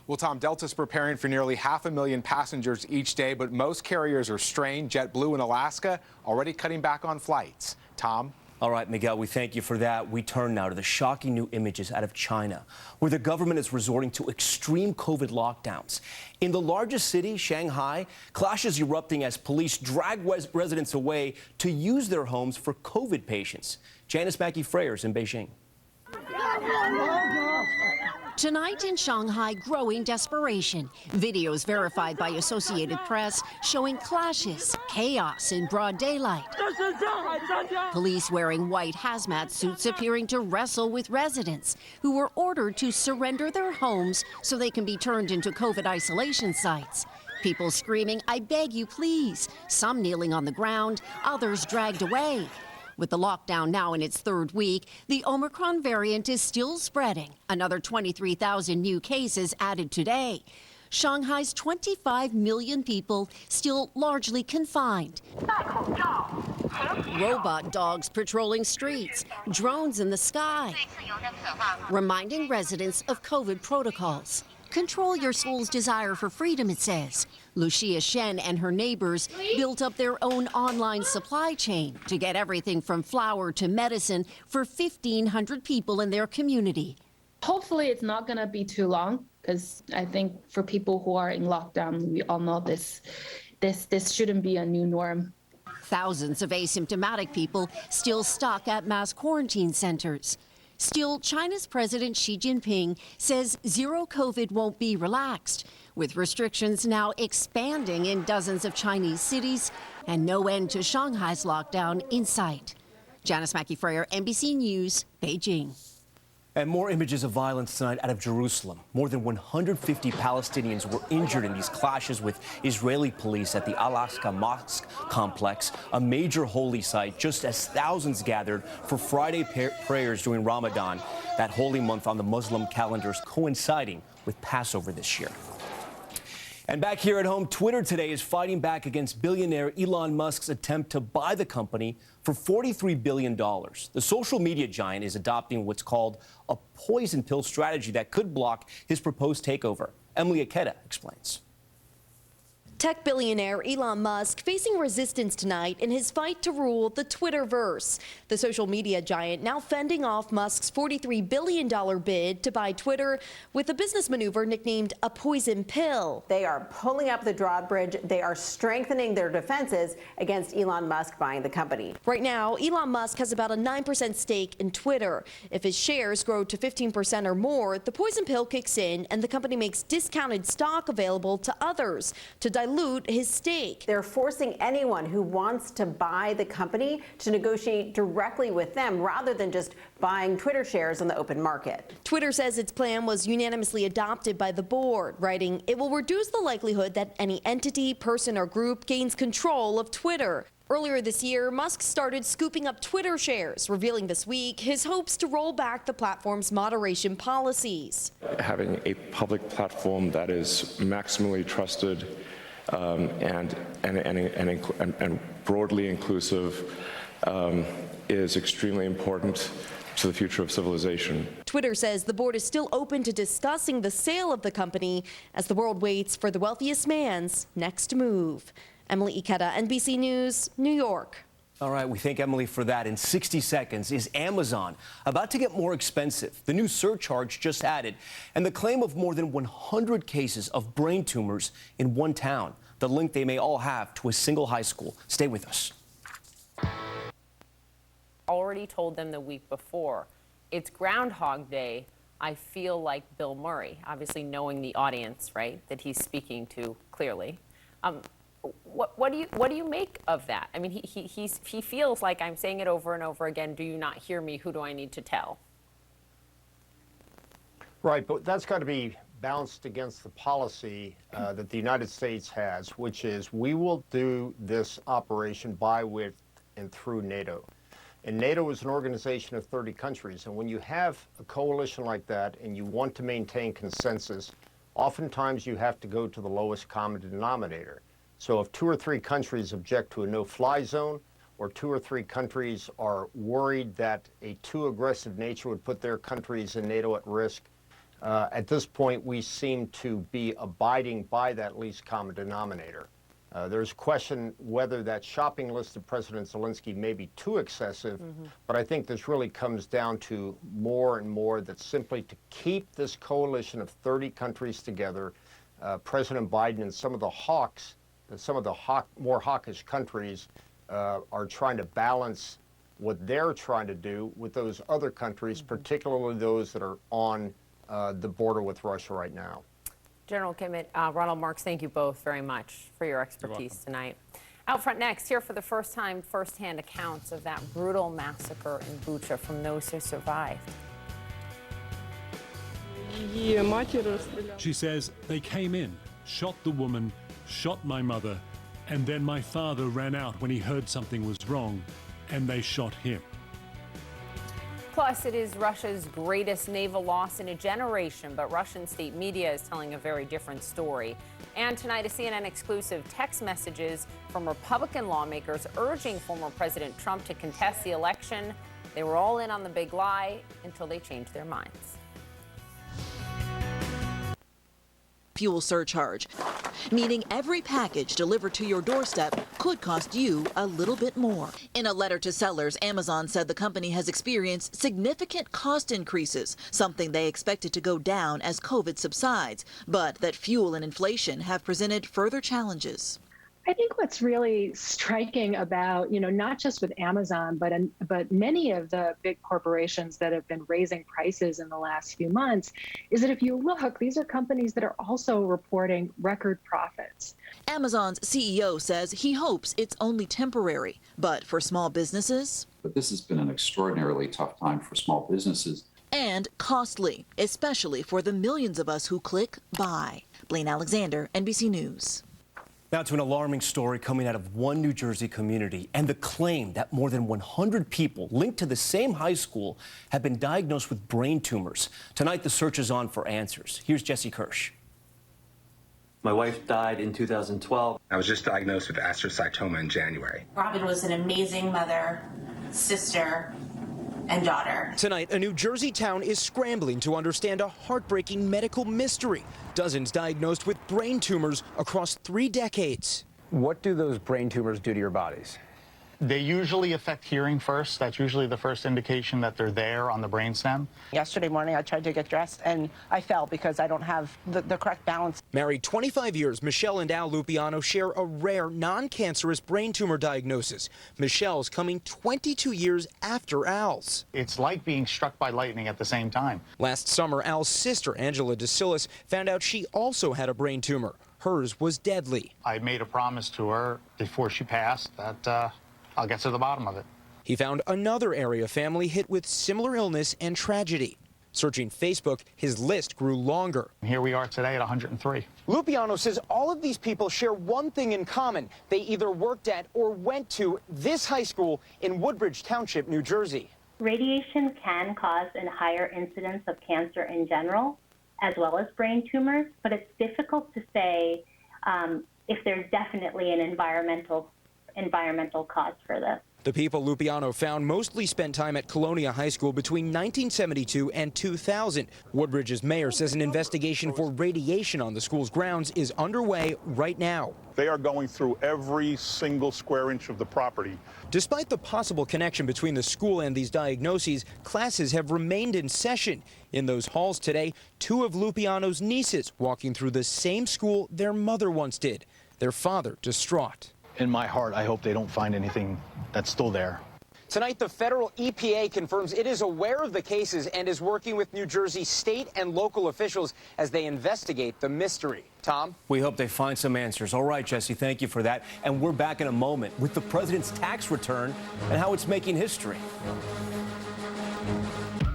Well, Tom, Delta's preparing for nearly 500,000 passengers each day, but most carriers are strained. JetBlue in Alaska already cutting back on flights. Tom? All right, Miguel, we thank you for that. We turn now to the shocking new images out of China, where the government is resorting to extreme COVID lockdowns. In the largest city, Shanghai, clashes erupting as police drag residents away to use their homes for COVID patients. Janice Mackey-Freyers in Beijing. Tonight in Shanghai, growing desperation. Videos verified by Associated Press showing clashes, chaos in broad daylight. Police wearing white hazmat suits appearing to wrestle with residents who were ordered to surrender their homes so they can be turned into COVID isolation sites. People screaming, "I beg you, please." Some kneeling on the ground, others dragged away. With the lockdown now in its 3rd week, the Omicron variant is still spreading. Another 23,000 new cases added today. Shanghai's 25 million people still largely confined. Robot dogs patrolling streets, drones in the sky, reminding residents of COVID protocols. Control your soul's desire for freedom, it says. Lucia Shen and her neighbors built up their own online supply chain to get everything from flour to medicine for 1,500 people in their community. Hopefully it's not going to be too long, because I think for people who are in lockdown, we all know this shouldn't be a new norm. Thousands of asymptomatic people still stuck at mass quarantine centers. Still, China's President Xi Jinping says zero COVID won't be relaxed, with restrictions now expanding in dozens of Chinese cities and no end to Shanghai's lockdown in sight. Janice Mackey-Freyer, NBC News, Beijing. And more images of violence tonight out of Jerusalem. More than 150 Palestinians were injured in these clashes with Israeli police at the Al-Aqsa Mosque complex, a major holy site, just as thousands gathered for Friday prayers during Ramadan, that holy month on the Muslim calendars coinciding with Passover this year. And back here at home, Twitter today is fighting back against billionaire Elon Musk's attempt to buy the company for $43 billion. The social media giant is adopting what's called a poison pill strategy that could block his proposed takeover. Emily DAKOTA explains. Tech billionaire Elon Musk facing resistance tonight in his fight to rule the Twitterverse. The social media giant now fending off Musk's $43 billion bid to buy Twitter with a business maneuver nicknamed a poison pill. They are pulling up the drawbridge. They are strengthening their defenses against Elon Musk buying the company. Right now, Elon Musk has about a 9% stake in Twitter. If his shares grow to 15% or more, the poison pill kicks in and the company makes discounted stock available to others to dilute his stake. They're forcing anyone who wants to buy the company to negotiate directly with them rather than just buying Twitter shares on the open market. Twitter says its plan was unanimously adopted by the board, writing, "It will reduce the likelihood that any entity, person, or group gains control of Twitter." Earlier this year, Musk started scooping up Twitter shares, revealing this week his hopes to roll back the platform's moderation policies. Having a public platform that is maximally trusted and broadly inclusive is extremely important to the future of civilization. Twitter says the board is still open to discussing the sale of the company as the world waits for the wealthiest man's next move. Emily DAKOTA, NBC News, New York. All right, we thank Emily for that. In 60 seconds, is Amazon about to get more expensive? The new surcharge just added, and the claim of more than 100 cases of brain tumors in one town. The link they may all have to a single high school. Stay with us. Already told them the week before, it's Groundhog Day. I feel like Bill Murray, obviously knowing the audience, right, that he's speaking to clearly. What do you make of that? I mean, he feels like I'm saying it over and over again. Do you not hear me? Who do I need to tell? Right, but that's got to be balanced against the policy that the United States has, which is we will do this operation by, with, and through NATO. And NATO is an organization of 30 countries. And when you have a coalition like that and you want to maintain consensus, oftentimes you have to go to the lowest common denominator. So if 2 or 3 countries object to a no-fly zone, or 2 or 3 countries are worried that a too aggressive nature would put their countries in NATO at risk, at this point we seem to be abiding by that least common denominator. There's question whether that shopping list of President Zelenskyy may be too excessive, but I think this really comes down to more and more that simply to keep this coalition of 30 countries together, President Biden and some of the hawks, more hawkish countries are trying to balance what they're trying to do with those other countries, particularly those that are on the border with Russia right now. General Kimmett, Ronald Marks, thank you both very much for your expertise tonight. Out front next, here for the first time, firsthand accounts of that brutal massacre in Bucha from those who survived. She says they came in, shot the woman, shot my mother, and then my father ran out when he heard something was wrong, and they shot him. Plus, it is Russia's greatest naval loss in a generation, but Russian state media is telling a very different story. And tonight, a CNN exclusive, text messages from Republican lawmakers urging former President Trump to contest the election. They were all in on the big lie until they changed their minds. Fuel surcharge, meaning every package delivered to your doorstep could cost you a little bit more. In a letter to sellers, Amazon said the company has experienced significant cost increases, something they expected to go down as COVID subsides, but that fuel and inflation have presented further challenges. I think what's really striking about, not just with Amazon, but many of the big corporations that have been raising prices in the last few months is that if you look, these are companies that are also reporting record profits. Amazon's CEO says he hopes it's only temporary, but for small businesses. But this has been an extraordinarily tough time for small businesses. And costly, especially for the millions of us who click buy. Blaine Alexander, NBC News. Now to an alarming story coming out of one New Jersey community and the claim that more than 100 people linked to the same high school have been diagnosed with brain tumors. Tonight, the search is on for answers. Here's Jesse Kirsch. My wife died in 2012. I was just diagnosed with astrocytoma in January. Robin was an amazing mother, sister, and daughter. Tonight, a New Jersey town is scrambling to understand a heartbreaking medical mystery. Dozens diagnosed with brain tumors across 3 decades. What do those brain tumors do to your bodies? They usually affect hearing first. That's usually the first indication that they're there on the brainstem. Yesterday morning, I tried to get dressed and I fell because I don't have the correct balance. Married 25 years, Michelle and Al Lupiano share a rare non-cancerous brain tumor diagnosis. Michelle's coming 22 years after Al's. It's like being struck by lightning at the same time. Last summer, Al's sister, Angela DeSillis, found out she also had a brain tumor. Hers was deadly. I made a promise to her before she passed that I'll get to the bottom of it. He found another area family hit with similar illness and tragedy. Searching Facebook, his list grew longer. Here we are today at 103. Lupiano says all of these people share one thing in common. They either worked at or went to this high school in Woodbridge Township, New Jersey. Radiation can cause a higher incidence of cancer in general, as well as brain tumors, but it's difficult to say if there's definitely an environmental cause for this. The people Lupiano found mostly spent time at Colonia High School between 1972 and 2000. Woodbridge's mayor says an investigation for radiation on the school's grounds is underway right now. They are going through every single square inch of the property. Despite the possible connection between the school and these diagnoses, classes have remained in session. In those halls today, 2 of Lupiano's nieces walking through the same school their mother once did, their father distraught. In my heart, I hope they don't find anything that's still there. Tonight, the federal EPA confirms it is aware of the cases and is working with New Jersey state and local officials as they investigate the mystery. Tom? We hope they find some answers. All right, Jesse, thank you for that. And we're back in a moment with the president's tax return and how it's making history.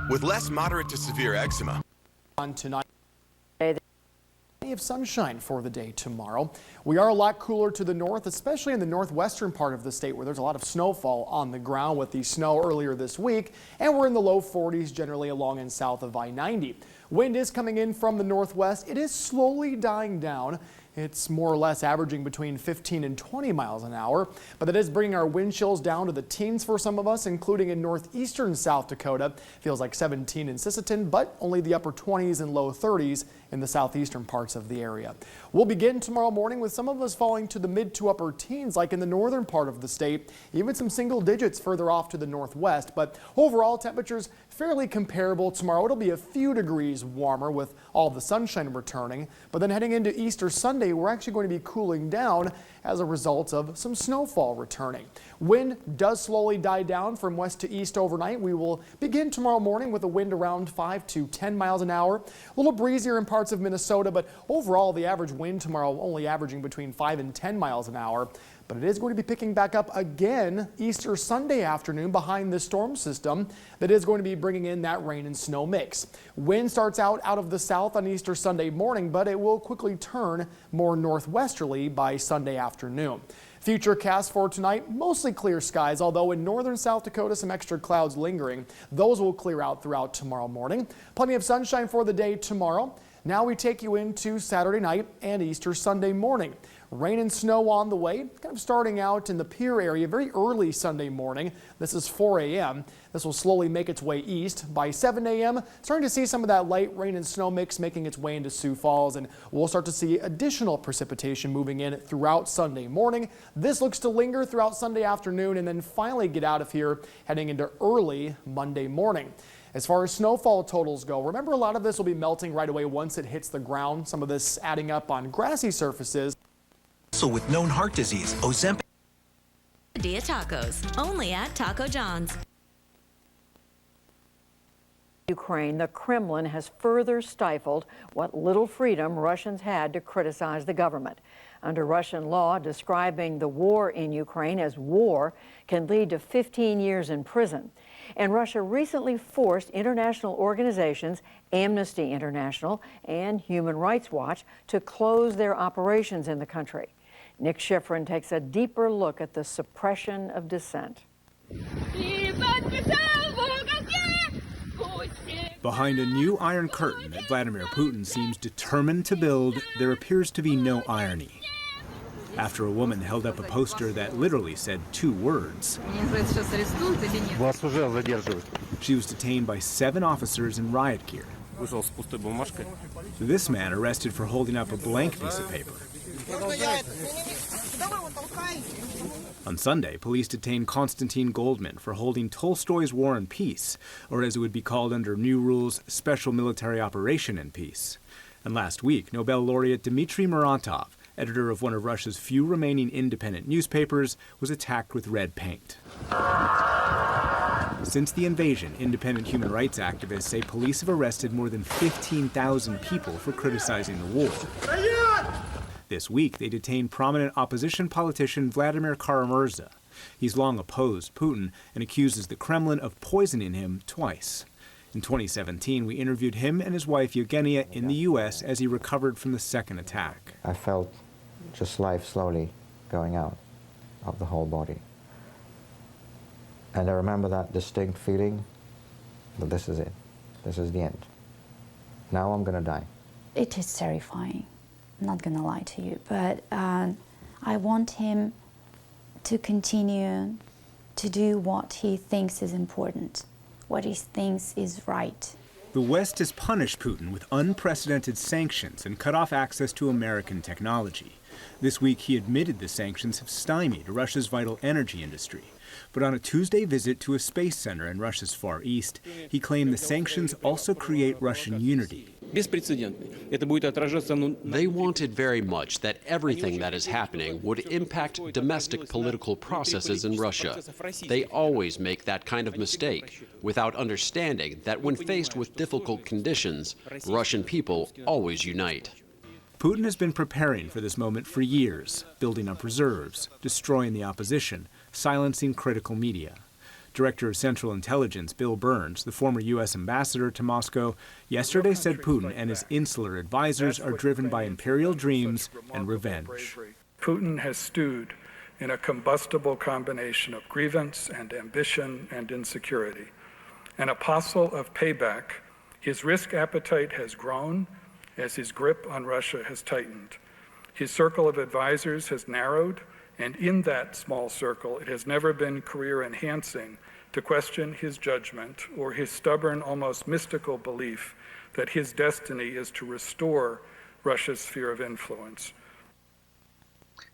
With less moderate to severe eczema. On tonight. Of sunshine for the day tomorrow. We are a lot cooler to the north, especially in the northwestern part of the state where there's a lot of snowfall on the ground with the snow earlier this week, and we're in the low 40s generally along and south of I-90. Wind is coming in from the northwest. It is slowly dying down. It's more or less averaging between 15 and 20 miles an hour, but that is bringing our wind chills down to the teens for some of us, including in northeastern South Dakota. Feels like 17 in Sisseton, but only the upper 20s and low 30s in the southeastern parts of the area. We'll begin tomorrow morning with some of us falling to the mid to upper teens, like in the northern part of the state, even some single digits further off to the northwest, but overall temperatures fairly comparable tomorrow. It'll be a few degrees warmer with all the sunshine returning, but then heading into Easter Sunday, we're actually going to be cooling down as a result of some snowfall returning. Wind does slowly die down from west to east overnight. We will begin tomorrow morning with a wind around 5 to 10 miles an hour. A little breezier in parts of Minnesota, but overall the average wind tomorrow only averaging between 5 and 10 miles an hour. But it is going to be picking back up again Easter Sunday afternoon behind this storm system that is going to be bringing in that rain and snow mix. Wind starts out of the south on Easter Sunday morning, but it will quickly turn more northwesterly by Sunday afternoon. Futurecast for tonight, mostly clear skies, although in northern South Dakota some extra clouds lingering. Those will clear out throughout tomorrow morning. Plenty of sunshine for the day tomorrow. Now we take you into Saturday night and Easter Sunday morning. Rain and snow on the way, kind of starting out in the Pier area very early Sunday morning. This is 4 a.m. This will slowly make its way east. By 7 a.m., starting to see some of that light rain and snow mix making its way into Sioux Falls, and we'll start to see additional precipitation moving in throughout Sunday morning. This looks to linger throughout Sunday afternoon and then finally get out of here heading into early Monday morning. As far as snowfall totals go, remember a lot of this will be melting right away once it hits the ground. Some of this adding up on grassy surfaces. Also with known heart disease, Ozempic. Dia Tacos, only at Taco John's. Ukraine, the Kremlin has further stifled what little freedom Russians had to criticize the government. Under Russian law, describing the war in Ukraine as war can lead to 15 years in prison. And Russia recently forced international organizations, Amnesty International and Human Rights Watch, to close their operations in the country. Nick Schifrin takes a deeper look at the suppression of dissent. Behind a new Iron Curtain that Vladimir Putin seems determined to build, there appears to be no irony. After a woman held up a poster that literally said 2 words. She was detained by 7 officers in riot gear. This man arrested for holding up a blank piece of paper. On Sunday, police detained Konstantin Goldman for holding Tolstoy's War and Peace, or as it would be called under new rules, Special Military Operation and Peace. And last week, Nobel laureate Dmitry Muratov, editor of one of Russia's few remaining independent newspapers, was attacked with red paint. Since the invasion, independent human rights activists say police have arrested more than 15,000 people for criticizing the war. This week, they detained prominent opposition politician Vladimir Kara-Murza. He's long opposed Putin and accuses the Kremlin of poisoning him twice. In 2017, we interviewed him and his wife Yevgenia in the U.S. as he recovered from the second attack. I felt just life slowly going out of the whole body. And I remember that distinct feeling that this is it. This is the end. Now I'm going to die. It is terrifying, I'm not going to lie to you, but I want him to continue to do what he thinks is important, what he thinks is right. The West has punished Putin with unprecedented sanctions and cut off access to American technology. This week, he admitted the sanctions have stymied Russia's vital energy industry. But on a Tuesday visit to a space center in Russia's Far East, he claimed the sanctions also create Russian unity. They wanted very much that everything that is happening would impact domestic political processes in Russia. They always make that kind of mistake without understanding that when faced with difficult conditions, Russian people always unite. Putin has been preparing for this moment for years, building up reserves, destroying the opposition, silencing critical media. Director of Central Intelligence Bill Burns, the former U.S. ambassador to Moscow, yesterday said Putin and his insular advisors are driven by imperial dreams and revenge. Putin has stewed in a combustible combination of grievance and ambition and insecurity. An apostle of payback, his risk appetite has grown as his grip on Russia has tightened. His circle of advisors has narrowed, and in that small circle, it has never been career-enhancing to question his judgment or his stubborn, almost mystical belief that his destiny is to restore Russia's sphere of influence.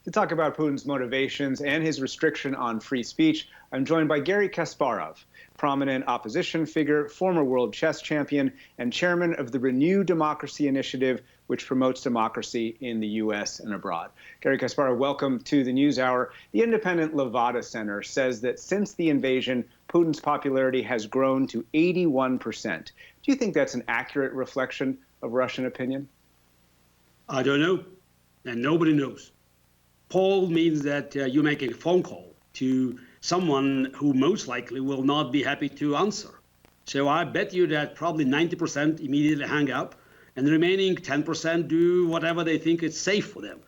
To talk about Putin's motivations and his restriction on free speech, I'm joined by Garry Kasparov, prominent opposition figure, former world chess champion, and chairman of the Renew Democracy Initiative, which promotes democracy in the U.S. and abroad. Garry Kasparov, welcome to the NewsHour. The independent Levada Center says that since the invasion, Putin's popularity has grown to 81%. Do you think that's an accurate reflection of Russian opinion? I don't know, and nobody knows. Poll means that you make a phone call to someone who most likely will not be happy to answer. So I bet you that probably 90% immediately hang up, and the remaining 10% do whatever they think is safe for them.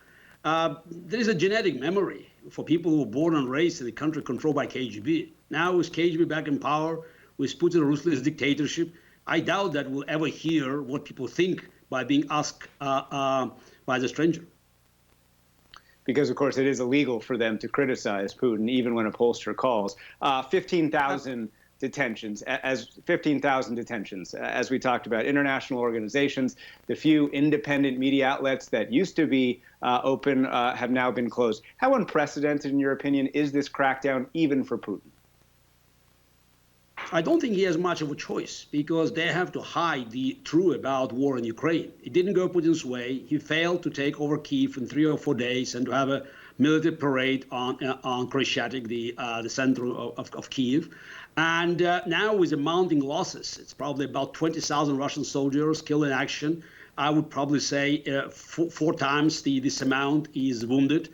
There is a genetic memory for people who were born and raised in a country controlled by KGB. Now with KGB back in power, with Putin's ruthless dictatorship, I doubt that we'll ever hear what people think by being asked by the stranger. Because, of course, it is illegal for them to criticize Putin, even when a pollster calls. 15,000 detentions, as we talked about. International organizations, the few independent media outlets that used to be open have now been closed. How unprecedented, in your opinion, is this crackdown, even for Putin? I don't think he has much of a choice, because they have to hide the truth about war in Ukraine. It didn't go Putin's way. He failed to take over Kyiv in 3 or 4 days and to have a military parade on Krещатик, the center of Kyiv. And now with the mounting losses, it's probably about 20,000 Russian soldiers killed in action. I would probably say 4 times this amount is wounded.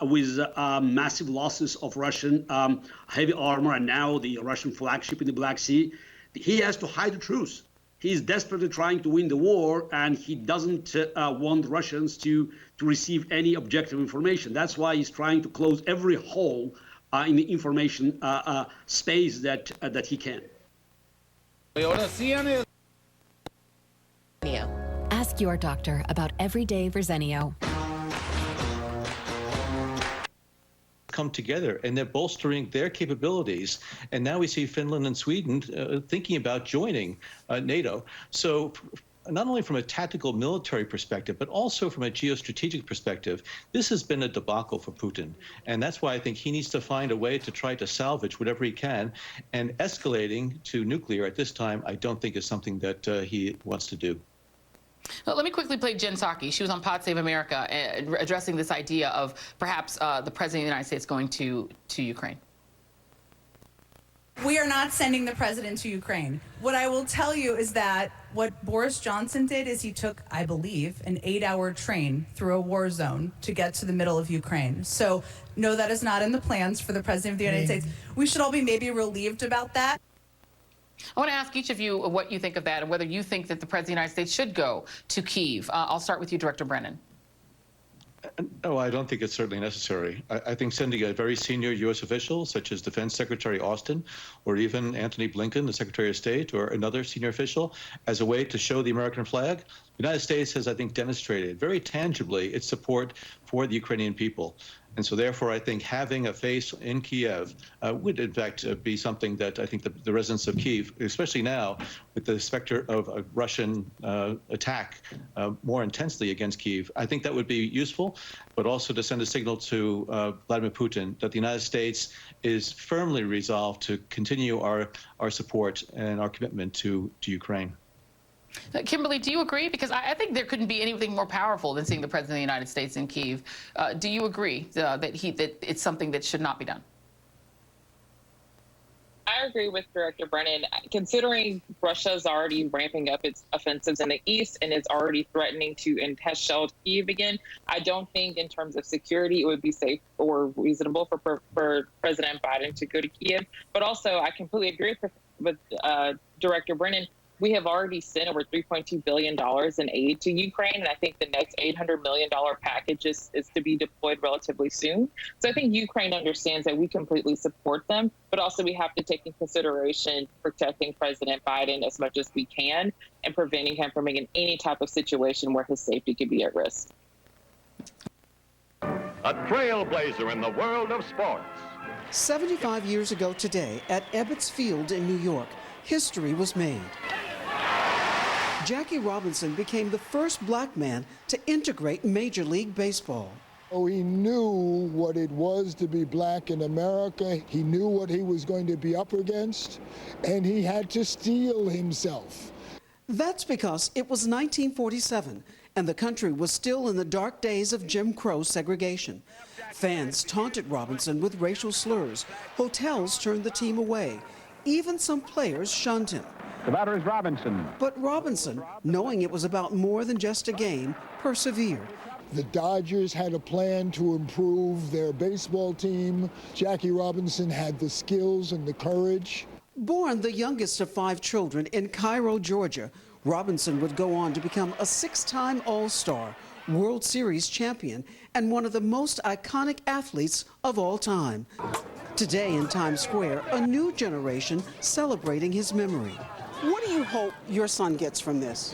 With massive losses of Russian heavy armor and now the Russian flagship in the Black Sea, he has to hide the truth. He's desperately trying to win the war, and he doesn't want Russians to receive any objective information. That's why he's trying to close every hole in the information space that he can. Ask your doctor about everyday Verzenio. Come together, and they're bolstering their capabilities. And now we see Finland and Sweden thinking about joining NATO. So not only from a tactical military perspective, but also from a geostrategic perspective, this has been a debacle for Putin. And that's why I think he needs to find a way to try to salvage whatever he can. And escalating to nuclear at this time, I don't think is something that he wants to do. Well, let me quickly play Jen Psaki. She was on Pod Save America addressing this idea of perhaps the President of the United States going to Ukraine. We are not sending the president to Ukraine. What I will tell you is that what Boris Johnson did is he took, I believe, an 8-hour train through a war zone to get to the middle of Ukraine. So, no, that is not in the plans for the President of the United States. We should all be maybe relieved about that. I want to ask each of you what you think of that and whether you think that the President of the United States should go to Kyiv. I'll start with you, Director Brennan. No, I don't think it's certainly necessary. I think sending a very senior U.S. official, such as Defense Secretary Austin, or even Antony Blinken, the Secretary of State, or another senior official, as a way to show the American flag, the United States has, I think, demonstrated very tangibly its support for the Ukrainian people. And so therefore, I think having a face in Kiev would, in fact, be something that I think the residents of Kyiv, especially now with the specter of a Russian attack more intensely against Kyiv, I think that would be useful, but also to send a signal to Vladimir Putin that the United States is firmly resolved to continue our support and our commitment to Ukraine. Kimberly, do you agree? Because I think there couldn't be anything more powerful than seeing the President of the United States in Kyiv. Do you agree that it's something that should not be done? I agree with Director Brennan. Considering Russia's already ramping up its offensives in the east and is already threatening to and has shelled Kyiv again, I don't think in terms of security it would be safe or reasonable for President Biden to go to Kyiv. But also, I completely agree with Director Brennan. We have already sent over $3.2 billion in aid to Ukraine, and I think the next $800 million package is to be deployed relatively soon. So I think Ukraine understands that we completely support them, but also we have to take in consideration protecting President Biden as much as we can and preventing him from being in any type of situation where his safety could be at risk. A trailblazer in the world of sports. 75 years ago today, at Ebbets Field in New York, history was made. Jackie Robinson became the first black man to integrate Major League Baseball. Oh, he knew what it was to be black in America. He knew what he was going to be up against, and he had to steel himself. That's because it was 1947, and the country was still in the dark days of Jim Crow segregation. Fans taunted Robinson with racial slurs. Hotels turned the team away. Even some players shunned him. The batter is Robinson. But Robinson, knowing it was about more than just a game, persevered. The Dodgers had a plan to improve their baseball team. Jackie Robinson had the skills and the courage. Born the youngest of 5 children in Cairo, Georgia, Robinson would go on to become a 6-time All-Star, World Series champion, and one of the most iconic athletes of all time. Today in Times Square, a new generation celebrating his memory. What do you hope your son gets from this?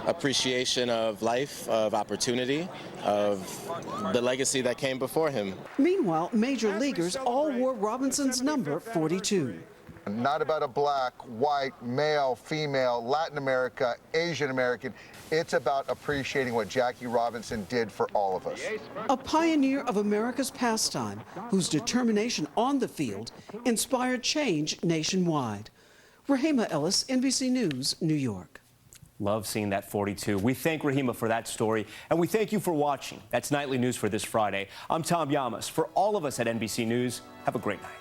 Appreciation of life, of opportunity, of the legacy that came before him. Meanwhile, major leaguers all wore Robinson's number 42. Not about a black, white, male, female, Latin America, Asian American. It's about appreciating what Jackie Robinson did for all of us. A pioneer of America's pastime, whose determination on the field inspired change nationwide. Rahima Ellis, NBC News, New York. Love seeing that 42. We thank Rahima for that story, and we thank you for watching. That's Nightly News for this Friday. I'm Tom Llamas. For all of us at NBC News, have a great night.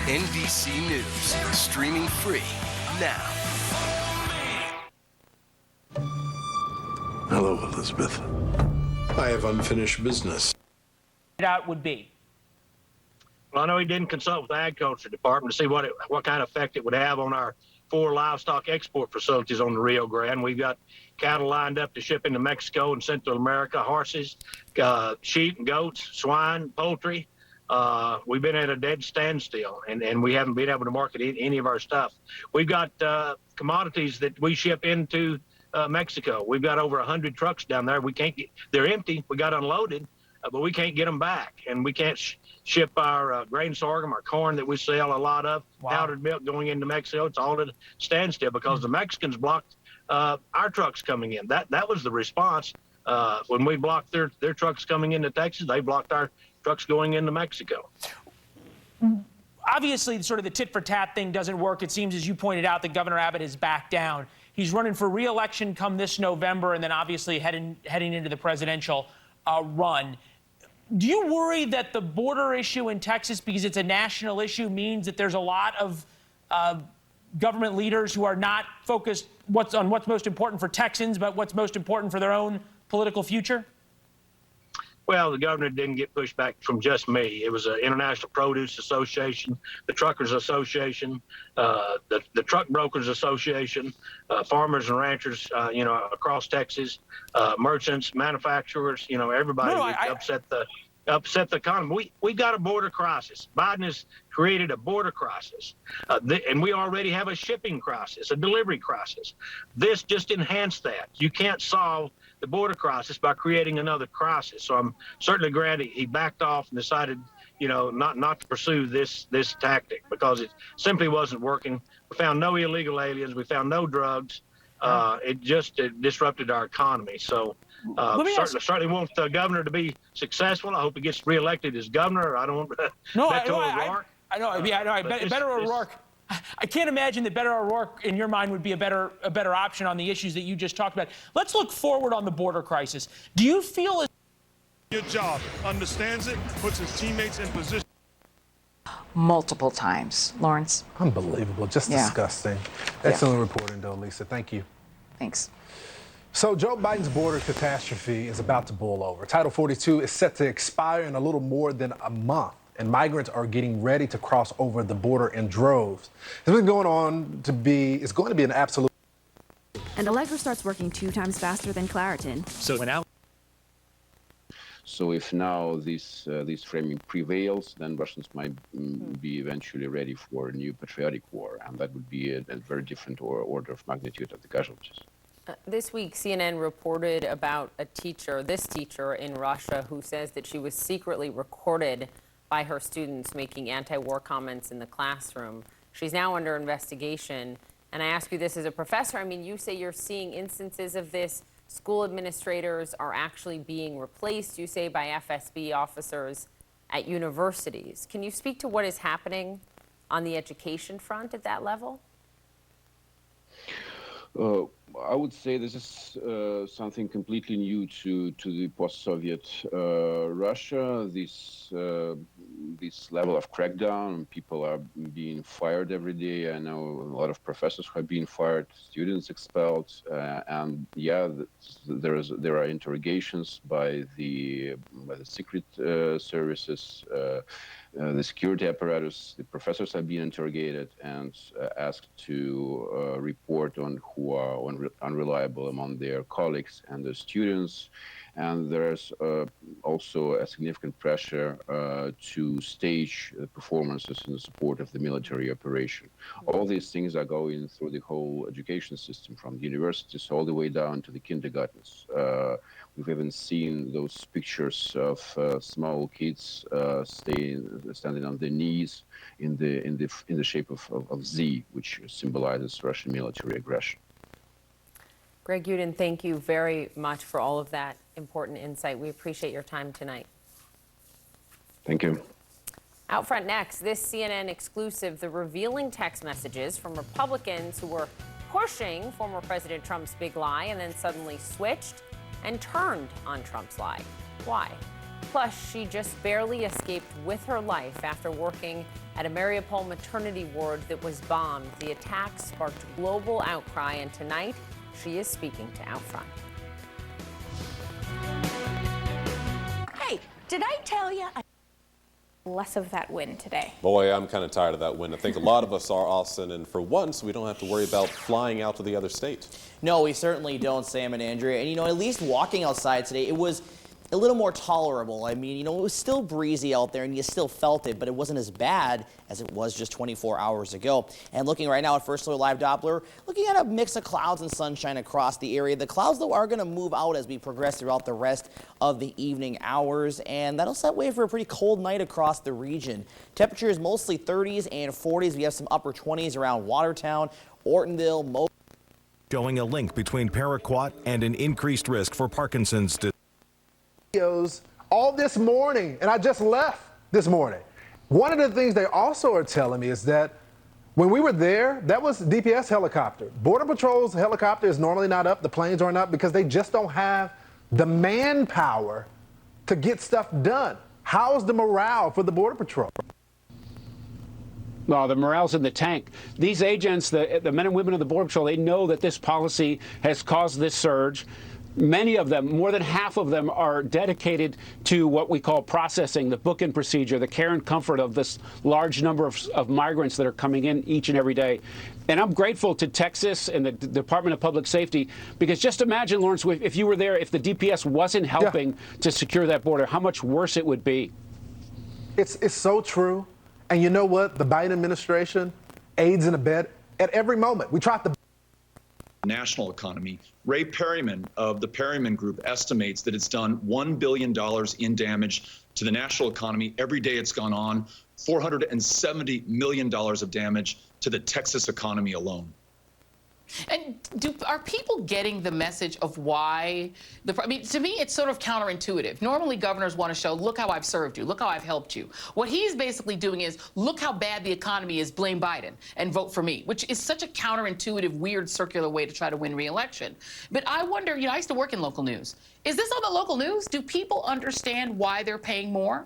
NBC News, streaming free now. Hello, Elizabeth. I have unfinished business. Out would be? Well, I know he didn't consult with the Agriculture Department to see what kind of effect it would have on our 4 livestock export facilities on the Rio Grande. We've got cattle lined up to ship into Mexico and Central America, horses, sheep and goats, swine, poultry, we've been at a dead standstill, and we haven't been able to market any of our stuff. We've got commodities that we ship into Mexico. We've got over 100 trucks down there. We can't get, they're empty. We got unloaded, but we can't get them back. And we can't ship our grain sorghum, our corn that we sell a lot of, powdered milk going into Mexico. It's all at a standstill because the Mexicans blocked our trucks coming in. That was the response. When we blocked their trucks coming into Texas, they blocked our trucks going into Mexico. Obviously, sort of the tit for tat thing doesn't work. It seems, as you pointed out, that Governor Abbott has backed down. He's running for re-election come this November, and then obviously heading into the presidential run. Do you worry that the border issue in Texas, because it's a national issue, means that there's a lot of government leaders who are not focused on what's most important for Texans, but what's most important for their own political future? Well, the governor didn't get pushed back from just me. It was an International Produce Association, the Truckers Association, the Truck Brokers Association, farmers and ranchers, across Texas, merchants, manufacturers, everybody upset the economy. We got a border crisis. Biden has created a border crisis, and we already have a shipping crisis, a delivery crisis. This just enhanced that. You can't solve the border crisis by creating another crisis. So I'm certainly glad he backed off and decided, not to pursue this tactic because it simply wasn't working. We found no illegal aliens. We found no drugs. It disrupted our economy. So certainly want the governor to be successful. I hope he gets reelected as governor. I don't want Beto O'Rourke. Beto O'Rourke. I can't imagine that Beto O'Rourke, in your mind, would be a better option on the issues that you just talked about. Let's look forward on the border crisis. Do you feel your job, understands it, puts his teammates in position? Multiple times. Lawrence? Unbelievable. Just disgusting. Excellent reporting, though, Lisa. Thank you. Thanks. So Joe Biden's border catastrophe is about to boil over. Title 42 is set to expire in a little more than a month, and migrants are getting ready to cross over the border in droves. It's going to be an absolute. And Allegra starts working 2 times faster than Claritin. So if now this framing prevails, then Russians might be eventually ready for a new patriotic war, and that would be a very different order of magnitude of the casualties. This week, CNN reported about this teacher in Russia who says that she was secretly recorded by her students making anti-war comments in the classroom. She's now under investigation. And I ask you this as a professor. I mean, you say you're seeing instances of this. School administrators are actually being replaced, you say, by FSB officers at universities. Can you speak to what is happening on the education front at that level? I would say this is something completely new to the post-Soviet Russia. This level of crackdown, people are being fired every day. I know a lot of professors have been fired, students expelled, and there are interrogations by the secret services. The security apparatus, the professors have been interrogated and asked to report on who are unreliable among their colleagues and the students. And there's also a significant pressure to stage performances in support of the military operation. All these things are going through the whole education system, from the universities all the way down to the kindergartens. We've even seen those pictures of small kids standing on their knees in the shape of Z, which symbolizes Russian military aggression. Greg Uden, thank you very much for all of that important insight. We appreciate your time tonight. Thank you. Out front next, this CNN exclusive, the revealing text messages from Republicans who were pushing former President Trump's big lie and then suddenly switched and turned on Trump's lie. Why? Plus, she just barely escaped with her life after working at a Mariupol maternity ward that was bombed. The attack sparked global outcry, and tonight, she is speaking to Out Front. Hey, did I tell you? Less of that win today. Boy, I'm kind of tired of that win. I think a lot of us are, Austin, and for once, we don't have to worry about flying out to the other state. No, we certainly don't, Sam and Andrea. And, at least walking outside today, it was a little more tolerable. I mean, you know, it was still breezy out there and you still felt it, but it wasn't as bad as it was just 24 hours ago. And looking right now at First Alert Live Doppler, looking at a mix of clouds and sunshine across the area. The clouds, though, are going to move out as we progress throughout the rest of the evening hours, and that'll set way for a pretty cold night across the region. Temperatures mostly 30s and 40s. We have some upper 20s around Watertown, Ortonville, showing a link between paraquat and an increased risk for Parkinson's disease. All this morning, and I just left this morning. One of the things they also are telling me is that when we were there, that was DPS helicopter. Border Patrol's helicopter is normally not up. The planes aren't up because they just don't have the manpower to get stuff done. How's the morale for the Border Patrol? Well, the morale's in the tank. These agents, the men and women of the Border Patrol, they know that this policy has caused this surge. Many of them, more than half of them, are dedicated to what we call processing, the book-in procedure, the care and comfort of this large number of migrants that are coming in each and every day. And I'm grateful to Texas and the Department of Public Safety, because just imagine, Lawrence, if you were there, if the DPS wasn't helping to secure that border, how much worse it would be. It's so true. And you know what? The Biden administration aids and abets at every moment. We tried to national economy. Ray Perryman of the Perryman Group estimates that it's done $1 billion in damage to the national economy every day it's gone on, $470 million of damage to the Texas economy alone. And are people getting the message of why? I mean, to me, it's sort of counterintuitive. Normally, governors want to show, look how I've served you, look how I've helped you. What he's basically doing is, look how bad the economy is, blame Biden and vote for me, which is such a counterintuitive, weird, circular way to try to win re-election. But I wonder, you know, I used to work in local news. Is this on the local news? Do people understand why they're paying more?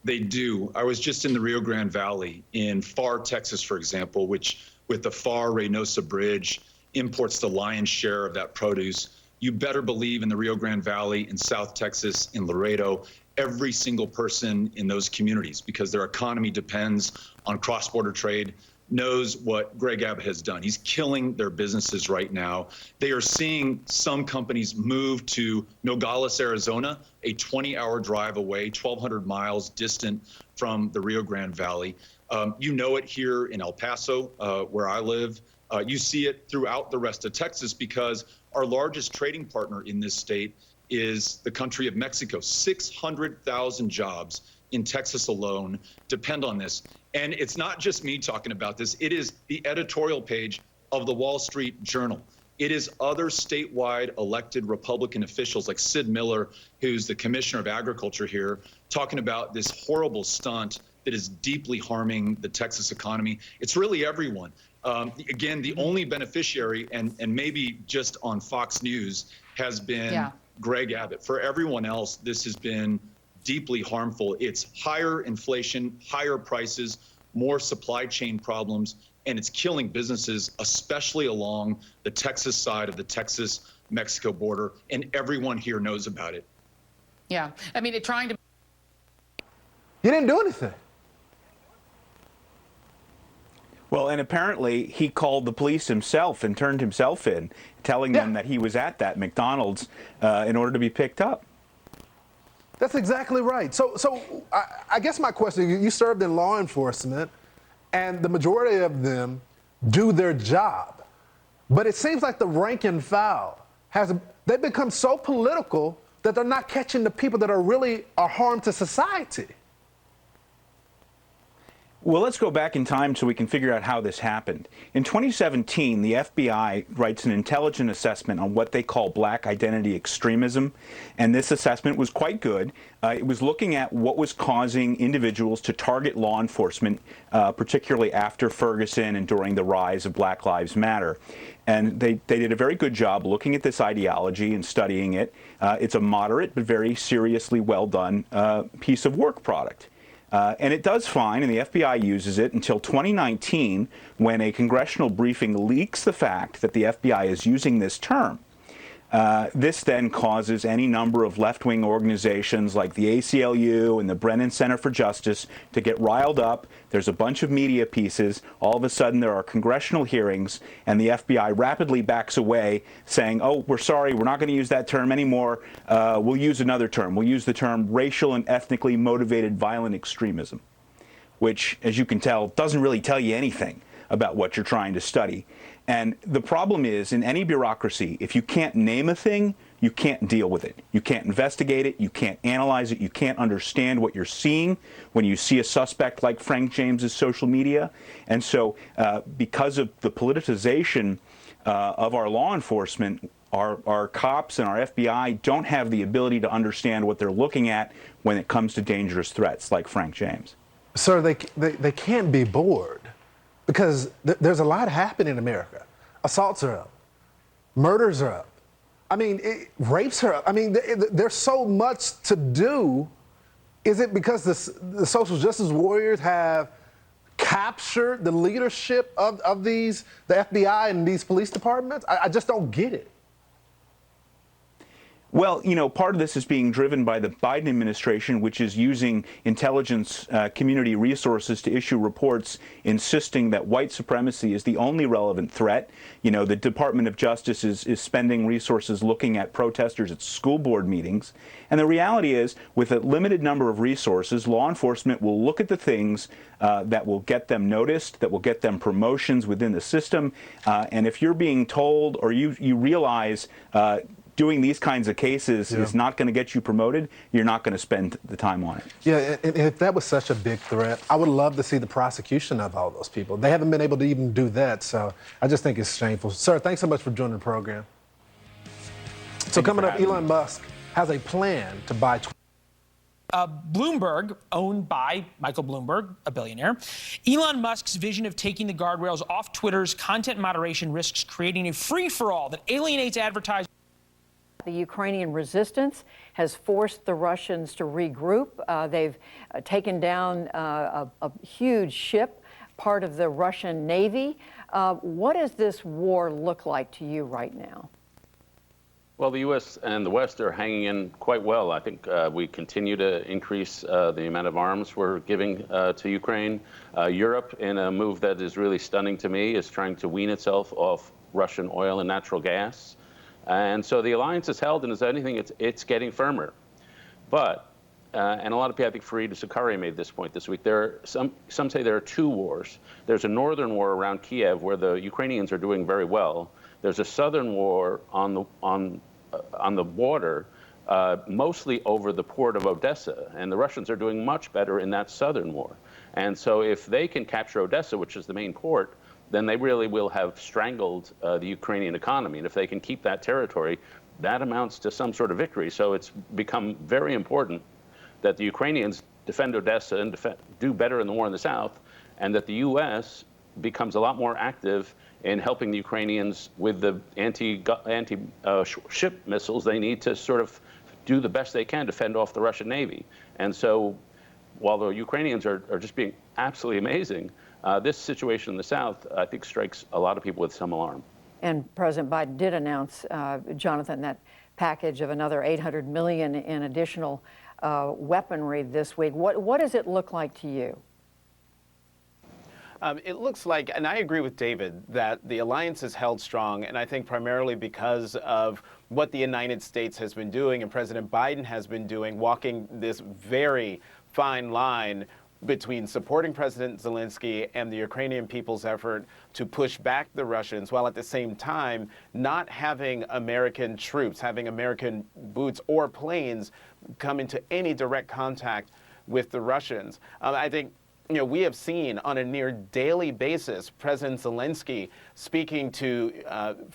They do. I was just in the Rio Grande Valley in Pharr, Texas, for example, which with the Pharr-Reynosa Bridge imports the lion's share of that produce. You better believe in the Rio Grande Valley, in South Texas, in Laredo, every single person in those communities, because their economy depends on cross-border trade, knows what Greg Abbott has done. He's killing their businesses right now. They are seeing some companies move to Nogales, Arizona, a 20-hour drive away, 1,200 miles distant from the Rio Grande Valley. You know it here in El Paso, where I live. You see it throughout the rest of Texas, because our largest trading partner in this state is the country of Mexico. 600,000 jobs in Texas alone depend on this. And it's not just me talking about this. It is the editorial page of the Wall Street Journal. It is other statewide elected Republican officials like Sid Miller, who's the commissioner of agriculture here, talking about this horrible stunt that is deeply harming the Texas economy. It's really everyone. Again, the only beneficiary, and maybe just on Fox News, has been Greg Abbott. For everyone else, this has been deeply harmful. It's higher inflation, higher prices, more supply chain problems, and it's killing businesses, especially along the Texas side of the Texas-Mexico border, and everyone here knows about it. Yeah, I mean, trying to... You didn't do anything. Well, and apparently he called the police himself and turned himself in, telling them that he was at that McDonald's in order to be picked up. That's exactly right. So I guess my question, you served in law enforcement, and the majority of them do their job. But it seems like the rank and file they've become so political that they're not catching the people that are harm to society. Well, let's go back in time so we can figure out how this happened. In 2017, the FBI writes an intelligent assessment on what they call black identity extremism, and this assessment was quite good. It was looking at what was causing individuals to target law enforcement, particularly after Ferguson and during the rise of Black Lives Matter. And they did a very good job looking at this ideology and studying it. It's a moderate but very seriously well done piece of work product. And it does fine, and the FBI uses it until 2019, when a congressional briefing leaks the fact that the FBI is using this term. This then causes any number of left-wing organizations like the ACLU and the Brennan Center for Justice to get riled up. There's a bunch of media pieces. All of a sudden, there are congressional hearings, and the FBI rapidly backs away, saying, oh, we're sorry, we're not going to use that term anymore. We'll use another term. We'll use the term racial and ethnically motivated violent extremism, which, as you can tell, doesn't really tell you anything about what you're trying to study. And the problem is, in any bureaucracy, if you can't name a thing, you can't deal with it. You can't investigate it. You can't analyze it. You can't understand what you're seeing when you see a suspect like Frank James's social media. And so because of the politicization of our law enforcement, our cops and our FBI don't have the ability to understand what they're looking at when it comes to dangerous threats like Frank James. Sir, they can't be bored because there's a lot happening in America. Assaults are up. Murders are up. I mean, rapes are up. I mean, there's so much to do. Is it because the social justice warriors have captured the leadership of the FBI and these police departments? I just don't get it. Well, you know, part of this is being driven by the Biden administration, which is using intelligence community resources to issue reports insisting that white supremacy is the only relevant threat. You know, the Department of Justice is spending resources looking at protesters at school board meetings. And the reality is, with a limited number of resources, law enforcement will look at the things that will get them noticed, that will get them promotions within the system. And if you're being told or you realize doing these kinds of cases is not going to get you promoted, you're not going to spend the time on it. Yeah, and if that was such a big threat, I would love to see the prosecution of all those people. They haven't been able to even do that, so I just think it's shameful. Sir, thanks so much for joining the program. So coming up, Elon Musk has a plan to buy Bloomberg, owned by Michael Bloomberg, a billionaire. Elon Musk's vision of taking the guardrails off Twitter's content moderation risks creating a free-for-all that alienates advertisers. The Ukrainian resistance has forced the Russians to regroup. They've taken down a huge ship, part of the Russian Navy. What does this war look like to you right now? Well, the U.S. and the West are hanging in quite well. I think we continue to increase the amount of arms we're giving to Ukraine. Europe, in a move that is really stunning to me, is trying to wean itself off Russian oil and natural gas. And so the alliance is held, and as anything, it's getting firmer. But, and a lot of people, I think Fareed Zakaria made this point this week, some say there are two wars. There's a northern war around Kiev where the Ukrainians are doing very well. There's a southern war on the border, mostly over the port of Odessa, and the Russians are doing much better in that southern war. And so if they can capture Odessa, which is the main port, then they really will have strangled the Ukrainian economy. And if they can keep that territory, that amounts to some sort of victory. So it's become very important that the Ukrainians defend Odessa and do better in the war in the south, and that the U.S. becomes a lot more active in helping the Ukrainians with the anti-ship missiles they need to sort of do the best they can to fend off the Russian Navy. And so while the Ukrainians are just being absolutely amazing, this situation in the South, I think, strikes a lot of people with some alarm. And President Biden did announce, Jonathan, that package of another $800 million in additional weaponry this week. What does it look like to you? It looks like, and I agree with David, that the alliance is held strong, and I think primarily because of what the United States has been doing and President Biden has been doing, walking this very fine line between supporting President Zelenskyy and the Ukrainian people's effort to push back the Russians, while at the same time not having American troops, having American boots or planes come into any direct contact with the Russians. I think, you know, we have seen on a near daily basis President Zelenskyy speaking to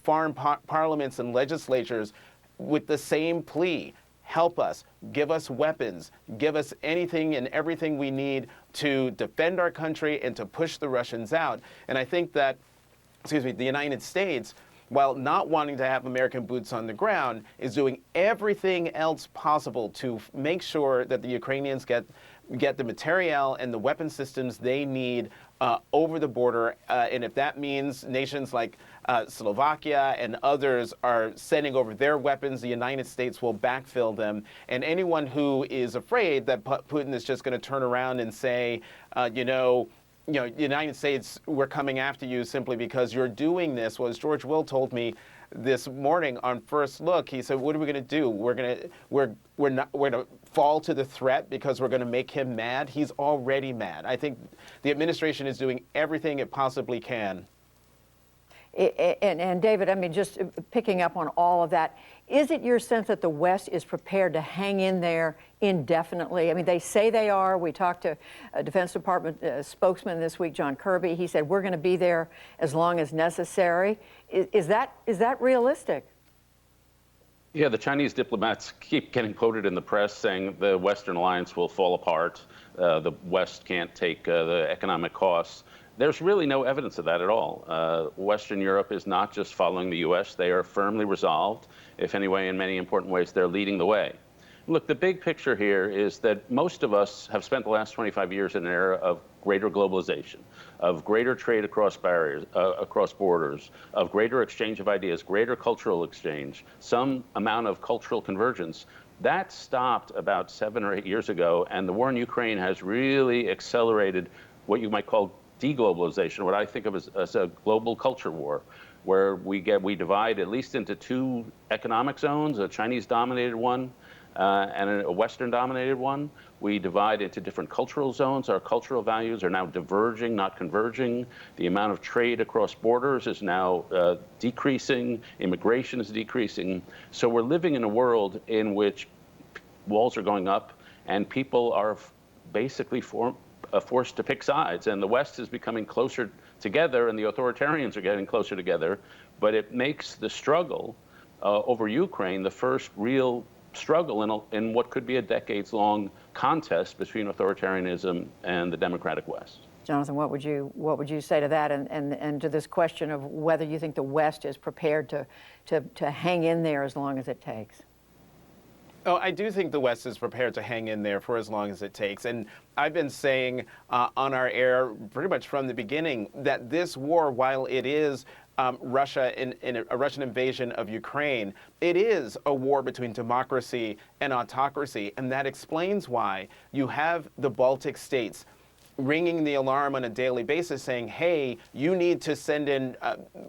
foreign parliaments and legislatures with the same plea: help us, give us weapons, give us anything and everything we need to defend our country and to push the Russians out. And I think that, the United States, while not wanting to have American boots on the ground, is doing everything else possible to make sure that the Ukrainians get the materiel and the weapon systems they need over the border. And if that means nations like Slovakia and others are sending over their weapons. The United States will backfill them. And anyone who is afraid that Putin is just going to turn around and say, United States, we're coming after you simply because you're doing this. Well, as George Will told me this morning on First Look, he said, what are we going to do? We're going to fall to the threat because we're going to make him mad. He's already mad. I think the administration is doing everything it possibly can. And David, I mean, just picking up on all of that, is it your sense that the West is prepared to hang in there indefinitely? I mean, they say they are. We talked to a Defense Department spokesman this week, John Kirby. He said, we're going to be there as long as necessary. Is that realistic? Yeah, the Chinese diplomats keep getting quoted in the press saying the Western alliance will fall apart. The West can't take the economic costs. There's really no evidence of that at all. Western Europe is not just following the U.S. They are firmly resolved. If anyway, in many important ways, they're leading the way. Look, the big picture here is that most of us have spent the last 25 years in an era of greater globalization, of greater trade across barriers, across borders, of greater exchange of ideas, greater cultural exchange, some amount of cultural convergence. That stopped about 7 or 8 years ago, and the war in Ukraine has really accelerated what you might call deglobalization, what I think of as a global culture war, where we divide at least into two economic zones, a Chinese-dominated one and a Western-dominated one. We divide into different cultural zones. Our cultural values are now diverging, not converging. The amount of trade across borders is now decreasing. Immigration is decreasing. So we're living in a world in which walls are going up and people are basically forced to pick sides, and the West is becoming closer together and the authoritarians are getting closer together, but it makes the struggle over Ukraine the first real struggle in what could be a decades-long contest between authoritarianism and the democratic West. Jonathan, what would you say to that and to this question of whether you think the West is prepared to hang in there as long as it takes? Oh, I do think the West is prepared to hang in there for as long as it takes. And I've been saying on our air pretty much from the beginning that this war, while it is Russia in a Russian invasion of Ukraine, it is a war between democracy and autocracy. And that explains why you have the Baltic states ringing the alarm on a daily basis saying, hey, you need to send in,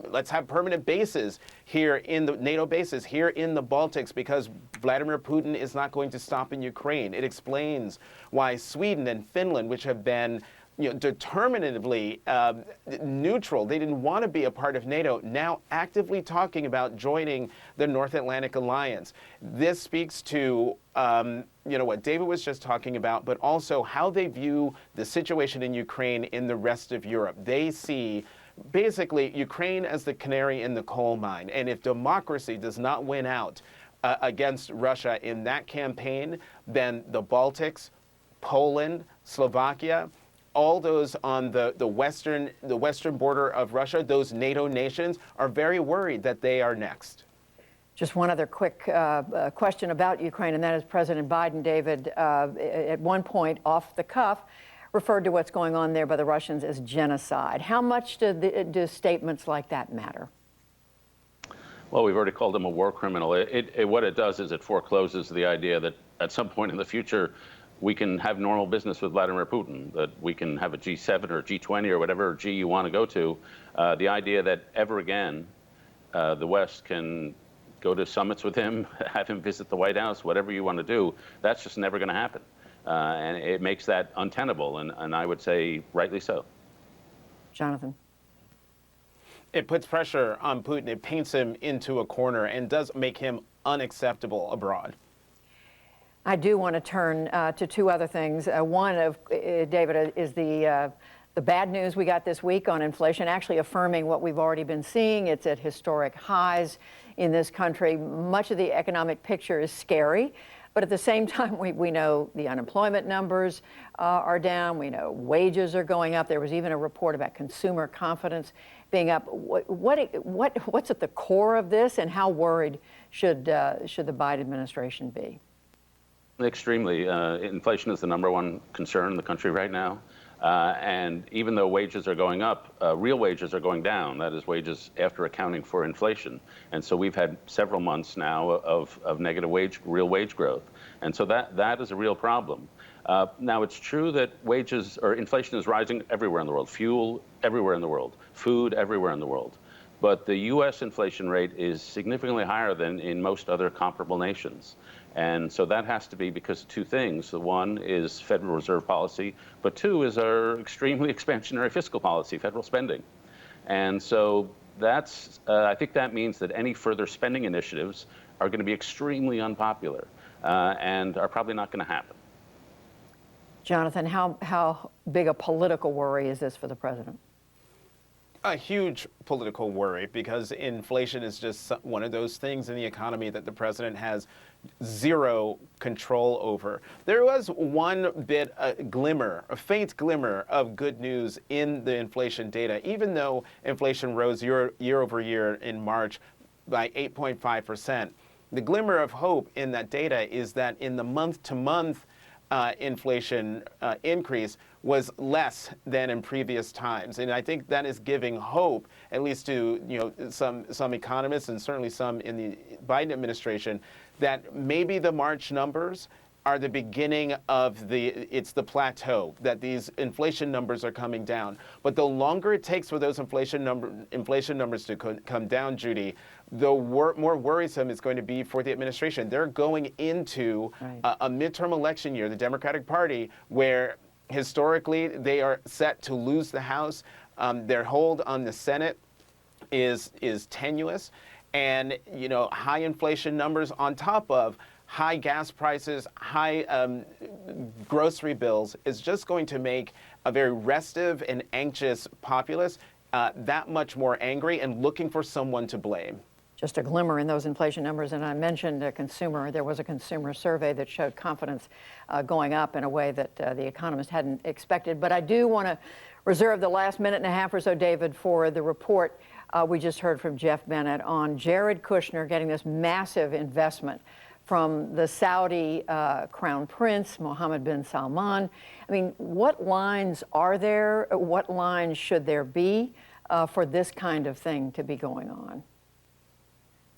let's have permanent bases here in the NATO bases here in the Baltics because Vladimir Putin is not going to stop in Ukraine. It explains why Sweden and Finland, which have been determinatively neutral, they didn't want to be a part of NATO, now actively talking about joining the North Atlantic Alliance. This speaks to what David was just talking about, but also how they view the situation in Ukraine in the rest of Europe. They see basically Ukraine as the canary in the coal mine. And if democracy does not win out against Russia in that campaign, then the Baltics, Poland, Slovakia, all those on the western border of Russia, those NATO nations, are very worried that they are next. Just one other quick question about Ukraine, and that is President Biden, David, at one point off the cuff, referred to what's going on there by the Russians as genocide. How much do statements like that matter? Well, we've already called him a war criminal. What it does is it forecloses the idea that at some point in the future, we can have normal business with Vladimir Putin, that we can have a G7 or G20 or whatever G you want to go to. The idea that ever again the West can go to summits with him, have him visit the White House, whatever you want to do, that's just never going to happen. And it makes that untenable, and I would say rightly so. Jonathan. It puts pressure on Putin. It paints him into a corner and does make him unacceptable abroad. I do want to turn to two other things. One, David, is the bad news we got this week on inflation, actually affirming what we've already been seeing. It's at historic highs in this country. Much of the economic picture is scary, but at the same time, we know the unemployment numbers are down. We know wages are going up. There was even a report about consumer confidence being up. What's at the core of this, and how worried should the Biden administration be? Extremely. Inflation is the #1 concern in the country right now. And even though wages are going up, real wages are going down. That is, wages after accounting for inflation. And so we've had several months now of negative real wage growth. And so that is a real problem. Now, it's true that wages or inflation is rising everywhere in the world. Fuel everywhere in the world. Food everywhere in the world. But the U.S. inflation rate is significantly higher than in most other comparable nations. And so that has to be because of two things. The one is Federal Reserve policy, but two is our extremely expansionary fiscal policy, federal spending. And so that's, I think that means that any further spending initiatives are going to be extremely unpopular and are probably not going to happen. Jonathan, how big a political worry is this for the president? A huge political worry, because inflation is just one of those things in the economy that the president has zero control over. There was one bit, a faint glimmer of good news in the inflation data, even though inflation rose year over year in March by 8.5%. The glimmer of hope in that data is that in the month-to-month inflation increase was less than in previous times, and I think that is giving hope, at least to some economists and certainly some in the Biden administration, that maybe the March numbers are the beginning of it's the plateau, that these inflation numbers are coming down. But the longer it takes for those inflation numbers to come down, Judy, the more worrisome it's going to be for the administration. They're going into a midterm election year, the Democratic Party, where historically they are set to lose the House. Their hold on the Senate is tenuous, and high inflation numbers on top of high gas prices, high grocery bills is just going to make a very restive and anxious populace that much more angry and looking for someone to blame. Just a glimmer in those inflation numbers, and I mentioned there was a consumer survey that showed confidence going up in a way that the economists hadn't expected. But I do want to reserve the last minute and a half or so, David, for the report we just heard from Jeff Bennett on Jared Kushner getting this massive investment from the Saudi Crown Prince, Mohammed bin Salman. I mean, what lines are there? What lines should there be for this kind of thing to be going on?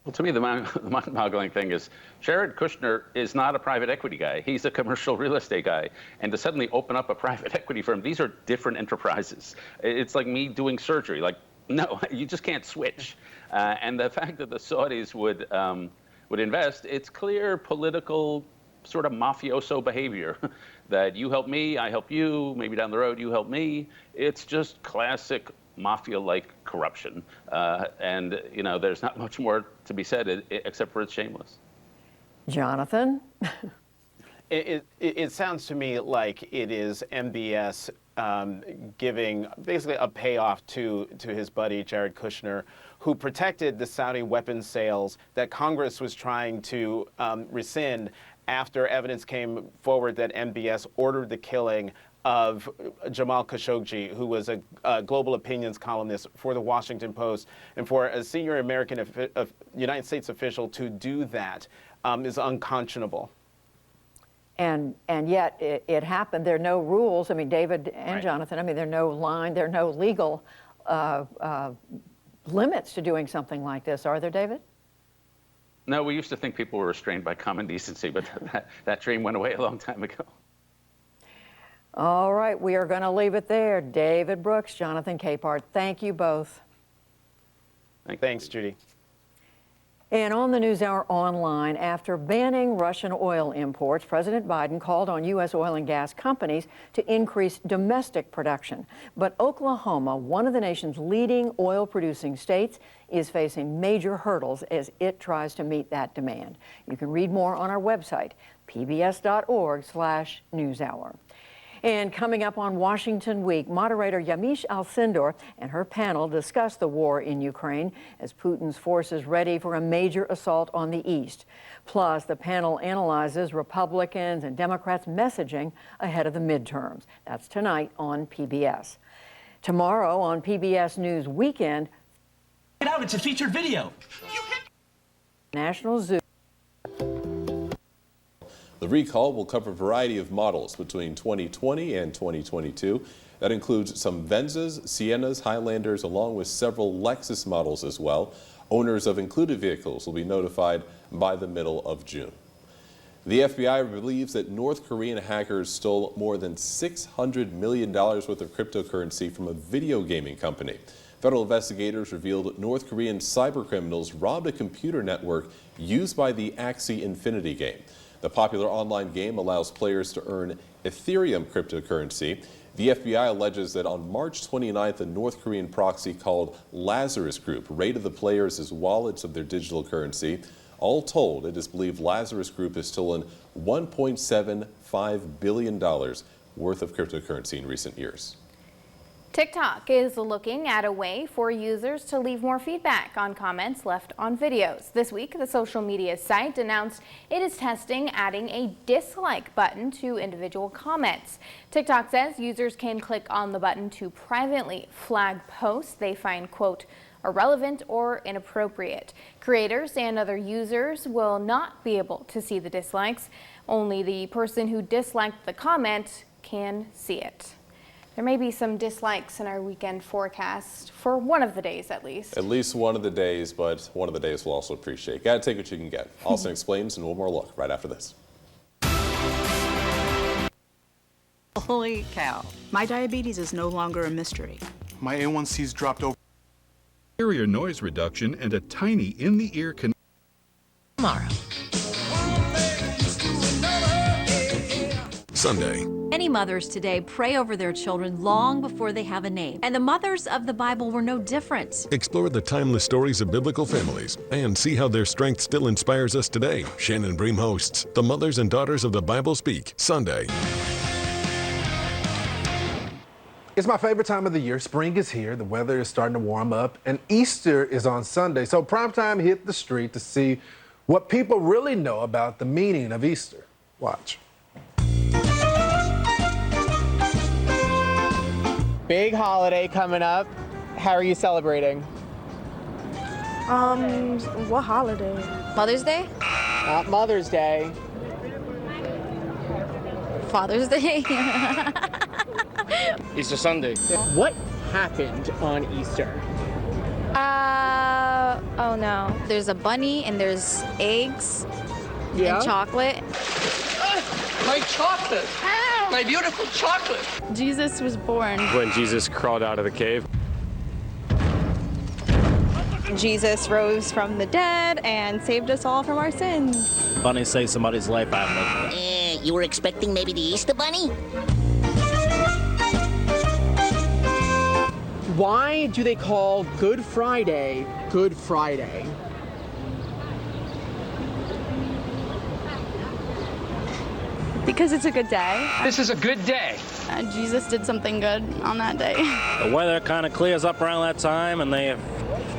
Well, to me, the mind-boggling thing is Jared Kushner is not a private equity guy. He's a commercial real estate guy. And to suddenly open up a private equity firm, these are different enterprises. It's like me doing surgery. Like, no, you just can't switch. And the fact that the Saudis would invest, it's clear political sort of mafioso behavior that you help me, I help you, maybe down the road you help me. It's just classic mafia-like corruption. And, there's not much more to be said except for it's shameless. Jonathan? It sounds to me like it is MBS giving basically a payoff to his buddy Jared Kushner, who protected the Saudi weapons sales that Congress was trying to rescind after evidence came forward that MBS ordered the killing of Jamal Khashoggi, who was a global opinions columnist for the Washington Post. And for a senior United States official to do that is unconscionable. And yet it happened. There are no rules. I mean, David and Jonathan, I mean, there are no there are no legal limits to doing something like this, are there, David? No, we used to think people were restrained by common decency, but that dream went away a long time ago. All right, we are going to leave it there. David Brooks, Jonathan Capehart, thank you both. Thanks, Judy. And on the NewsHour online, after banning Russian oil imports, President Biden called on U.S. oil and gas companies to increase domestic production. But Oklahoma, one of the nation's leading oil-producing states, is facing major hurdles as it tries to meet that demand. You can read more on our website, pbs.org/newshour. And coming up on Washington Week, moderator Yamiche Alcindor and her panel discuss the war in Ukraine as Putin's forces ready for a major assault on the East. Plus, the panel analyzes Republicans and Democrats' messaging ahead of the midterms. That's tonight on PBS. Tomorrow on PBS News Weekend, it's a featured video. National Zoo. The recall will cover a variety of models between 2020 and 2022. That includes some Venzas, Siennas, Highlanders, along with several Lexus models as well. Owners of included vehicles will be notified by the middle of June. The FBI believes that North Korean hackers stole more than $600 million worth of cryptocurrency from a video gaming company. Federal investigators revealed North Korean cybercriminals robbed a computer network used by the Axie Infinity game. The popular online game allows players to earn Ethereum cryptocurrency. The FBI alleges that on March 29th, a North Korean proxy called Lazarus Group raided the players as wallets of their digital currency. All told, it is believed Lazarus Group has stolen $1.75 billion worth of cryptocurrency in recent years. TikTok is looking at a way for users to leave more feedback on comments left on videos. This week, the social media site announced it is testing adding a dislike button to individual comments. TikTok says users can click on the button to privately flag posts they find, quote, irrelevant or inappropriate. Creators and other users will not be able to see the dislikes. Only the person who disliked the comment can see it. There may be some dislikes in our weekend forecast for one of the days at least. At least one of the days, but one of the days we'll also appreciate. Gotta take what you can get. Austin explains and one more look right after this. Holy cow. My diabetes is no longer a mystery. My A1C's dropped over. Superior noise reduction and a tiny in-the-ear connection. Tomorrow. Sunday. Many mothers today pray over their children long before they have a name, and the mothers of the Bible were no different. Explore the timeless stories of biblical families and see how their strength still inspires us today. Shannon Bream hosts The Mothers and Daughters of the Bible Speak, Sunday. It's my favorite time of the year. Spring is here, the weather is starting to warm up, and Easter is on Sunday. So primetime hit the street to see what people really know about the meaning of Easter. Watch. Big holiday coming up. How are you celebrating? What holiday? Mother's Day? Not Mother's Day. Father's Day? Easter Sunday. What happened on Easter? Oh no. There's a bunny and there's eggs and chocolate. My chocolate! My beautiful chocolate! Jesus was born. When Jesus crawled out of the cave. Jesus rose from the dead and saved us all from our sins. Bunny saved somebody's life out of it. You were expecting maybe the Easter Bunny? Why do they call Good Friday Good Friday? Because it's a good day. This is a good day. Jesus did something good on that day. The weather kind of clears up around that time, and they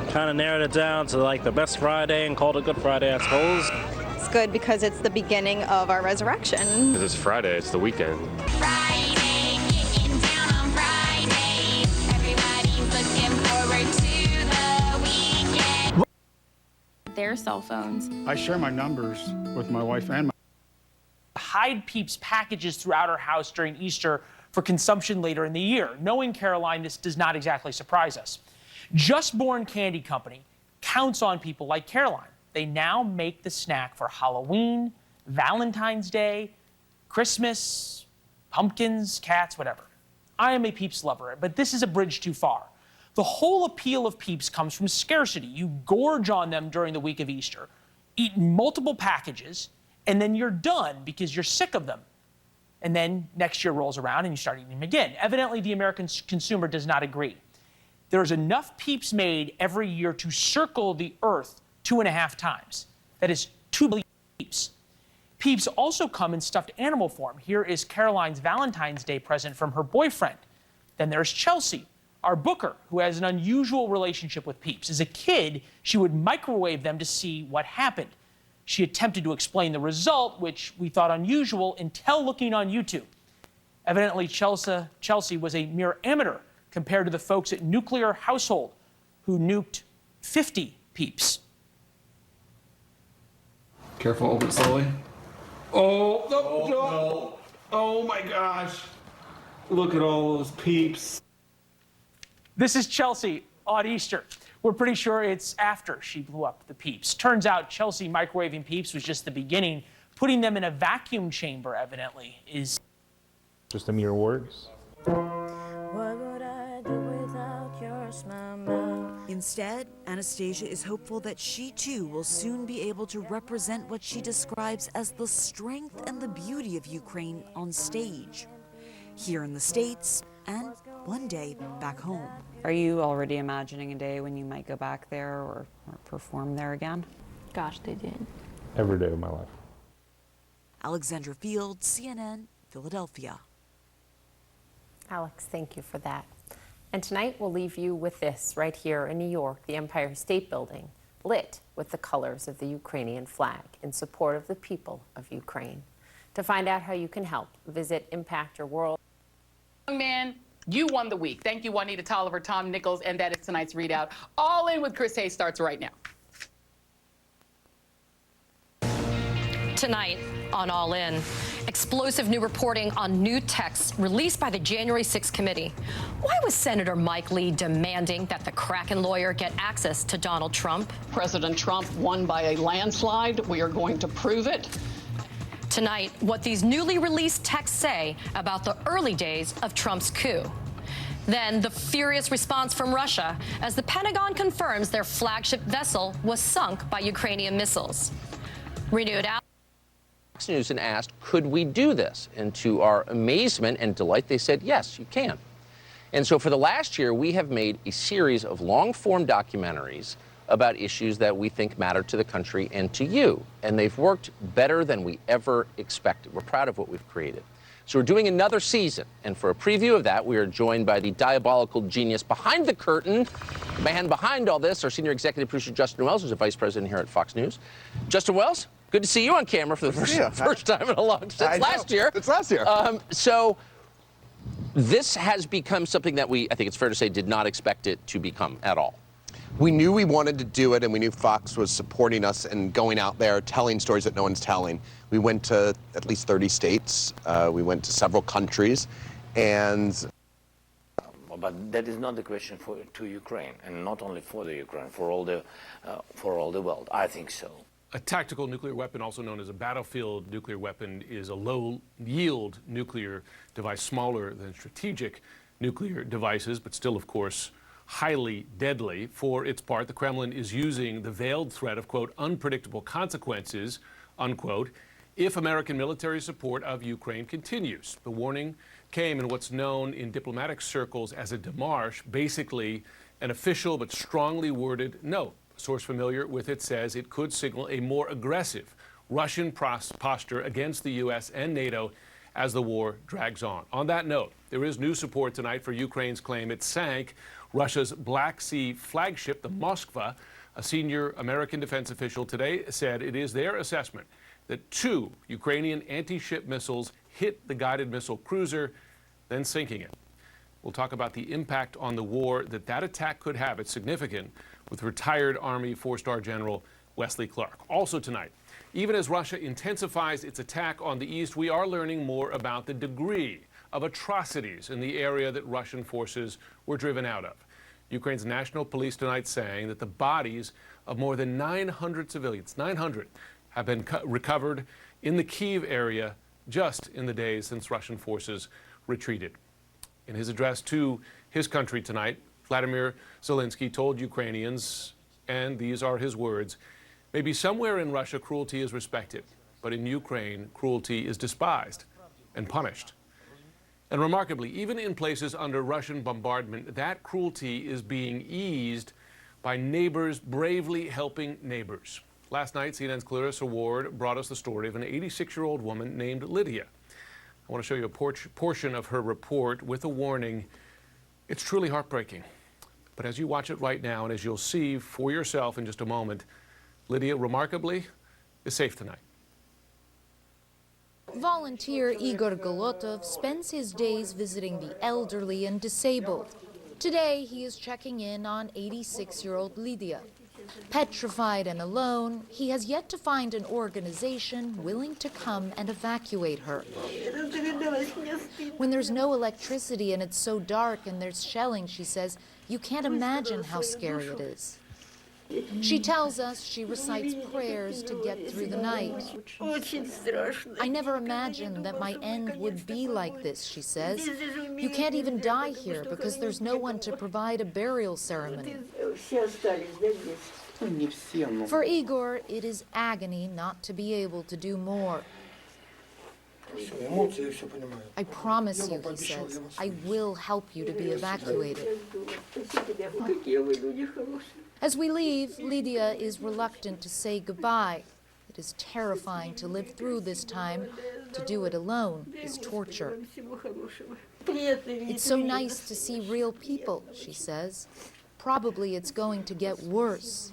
kind of narrowed it down to like the best Friday and called it Good Friday, I suppose. It's good because it's the beginning of our resurrection. Because it's Friday, it's the weekend. Friday, getting down on Friday. Everybody's looking forward to the weekend. Their cell phones. I share my numbers with my wife and my hide Peeps packages throughout our house during Easter for consumption later in the year. Knowing Caroline, this does not exactly surprise us. Just Born Candy Company counts on people like Caroline. They now make the snack for Halloween, Valentine's Day, Christmas, pumpkins, cats, whatever. I am a Peeps lover, but this is a bridge too far. The whole appeal of Peeps comes from scarcity. You gorge on them during the week of Easter, eat multiple packages, and then you're done because you're sick of them. And then next year rolls around and you start eating them again. Evidently, the American consumer does not agree. There's enough Peeps made every year to circle the Earth 2.5 times. That is 2 billion Peeps. Peeps also come in stuffed animal form. Here is Caroline's Valentine's Day present from her boyfriend. Then there's Chelsea, our booker, who has an unusual relationship with Peeps. As a kid, she would microwave them to see what happened. She attempted to explain the result, which we thought unusual, until looking on YouTube. Evidently, Chelsea was a mere amateur compared to the folks at Nuclear Household who nuked 50 Peeps. Careful, open slowly. Oh, no. Oh my gosh. Look at all those peeps. This is Chelsea on Easter. We're pretty sure it's after she blew up the peeps. Turns out Chelsea microwaving peeps was just the beginning. Putting them in a vacuum chamber, evidently, is just a mere words. What would I do without your smile? Instead, Anastasia is hopeful that she too will soon be able to represent what she describes as the strength and the beauty of Ukraine on stage, here in the States and one day back home. Are you already imagining a day when you might go back there or perform there again? Gosh, they did. Every day of my life. Alexandra Field, CNN, Philadelphia. Alex, thank you for that. And tonight we'll leave you with this right here in New York, the Empire State Building, lit with the colors of the Ukrainian flag in support of the people of Ukraine. To find out how you can help, visit Impact Your World. Young man, you won the week. Thank you, Juanita Tolliver, Tom Nichols, and that is tonight's readout. All In with Chris Hayes starts right now. Tonight on All In, explosive new reporting on new texts released by the January 6th committee. Why was Senator Mike Lee demanding that the Kraken lawyer get access to Donald Trump? President Trump won by a landslide. We are going to prove it. Tonight, what these newly released texts say about the early days of Trump's coup. Then the furious response from Russia as the Pentagon confirms their flagship vessel was sunk by Ukrainian missiles. Renewed out. Fox News and asked, could we do this? And to our amazement and delight, they said, yes, you can. And so for the last year, we have made a series of long-form documentaries about issues that we think matter to the country and to you. And they've worked better than we ever expected. We're proud of what we've created. So we're doing another season. And for a preview of that, we are joined by the diabolical genius behind the curtain, the man behind all this, our senior executive producer, Justin Wells, who's a vice president here at Fox News. Justin Wells, good to see you on camera for the first time in a long time. Last year. It's last year. So this has become something that I think it's fair to say, did not expect it to become at all. We knew we wanted to do it, and we knew Fox was supporting us and going out there, telling stories that no one's telling. We went to at least 30 states. We went to several countries, and... But that is not the question to Ukraine, and not only for the Ukraine, for all the world. I think so. A tactical nuclear weapon, also known as a battlefield nuclear weapon, is a low-yield nuclear device, smaller than strategic nuclear devices, but still, of course, highly deadly. For its part, the Kremlin is using the veiled threat of, quote, unpredictable consequences, unquote, if American military support of Ukraine continues. The warning came in what's known in diplomatic circles as a démarche, basically an official but strongly worded note. A source familiar with it says it could signal a more aggressive Russian posture against the U.S. and NATO as the war drags on. On that note, there is new support tonight for Ukraine's claim it sank Russia's Black Sea flagship, the Moskva. A senior American defense official today said it is their assessment that 2 Ukrainian anti-ship missiles hit the guided missile cruiser, then sinking it. We'll talk about the impact on the war that attack could have. It's significant, with retired Army 4-star General Wesley Clark. Also tonight, even as Russia intensifies its attack on the east, we are learning more about the degree of atrocities in the area that Russian forces were driven out of. Ukraine's national police tonight saying that the bodies of more than 900 civilians, 900, have been recovered in the Kyiv area just in the days since Russian forces retreated. In his address to his country tonight, Vladimir Zelenskyy told Ukrainians, and these are his words, maybe somewhere in Russia cruelty is respected, but in Ukraine cruelty is despised and punished. And remarkably, even in places under Russian bombardment, that cruelty is being eased by neighbors bravely helping neighbors. Last night, CNN's Clarissa Ward brought us the story of an 86-year-old woman named Lydia. I want to show you a portion of her report with a warning. It's truly heartbreaking. But as you watch it right now, and as you'll see for yourself in just a moment, Lydia, remarkably, is safe tonight. Volunteer Igor Golotov spends his days visiting the elderly and disabled. Today, he is checking in on 86-year-old Lydia. Petrified and alone, he has yet to find an organization willing to come and evacuate her. When there's no electricity and it's so dark and there's shelling, she says, you can't imagine how scary it is. She tells us she recites prayers to get through the night. I never imagined that my end would be like this, she says. You can't even die here because there's no one to provide a burial ceremony. For Igor, it is agony not to be able to do more. I promise you, he says, I will help you to be evacuated. As we leave, Lydia is reluctant to say goodbye. It is terrifying to live through this time. To do it alone is torture. It's so nice to see real people, she says. Probably it's going to get worse.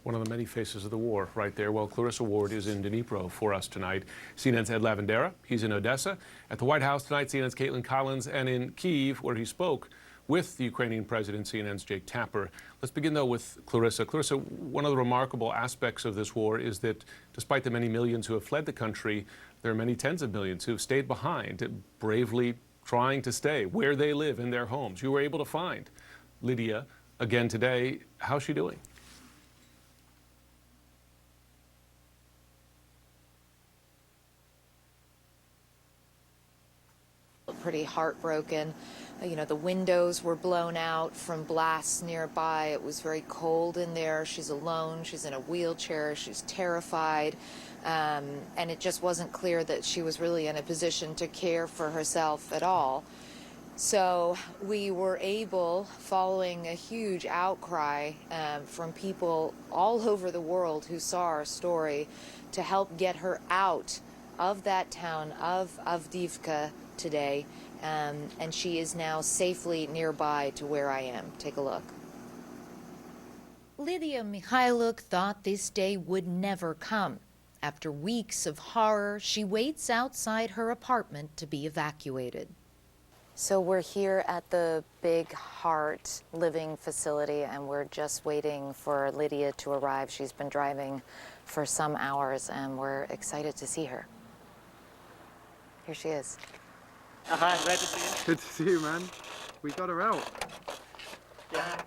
One of the many faces of the war right there. Well, Clarissa Ward is in Dnipro for us tonight. CNN's Ed Lavandera, he's in Odessa. At the White House tonight, CNN's Caitlin Collins, and in Kyiv, where he spoke with the Ukrainian president, CNN's Jake Tapper. Let's begin, though, with Clarissa. Clarissa, one of the remarkable aspects of this war is that despite the many millions who have fled the country, there are many tens of millions who have stayed behind, bravely trying to stay where they live in their homes. You were able to find Lydia again today. How's she doing? Pretty heartbroken. You know, the windows were blown out from blasts nearby. It was very cold in there. She's alone. She's in a wheelchair. She's terrified. And it just wasn't clear that she was really in a position to care for herself at all. So we were able, following a huge outcry from people all over the world who saw our story, to help get her out of that town of Avdiivka today, and she is now safely nearby to where I am. Take a look. Lydia Mikhailuk thought this day would never come. After weeks of horror, she waits outside her apartment to be evacuated. So we're here at the Big Heart Living Facility, and we're just waiting for Lydia to arrive. She's been driving for some hours, and we're excited to see her. Here she is. Hi, glad to see you. Good to see you, man. We got her out. Yeah.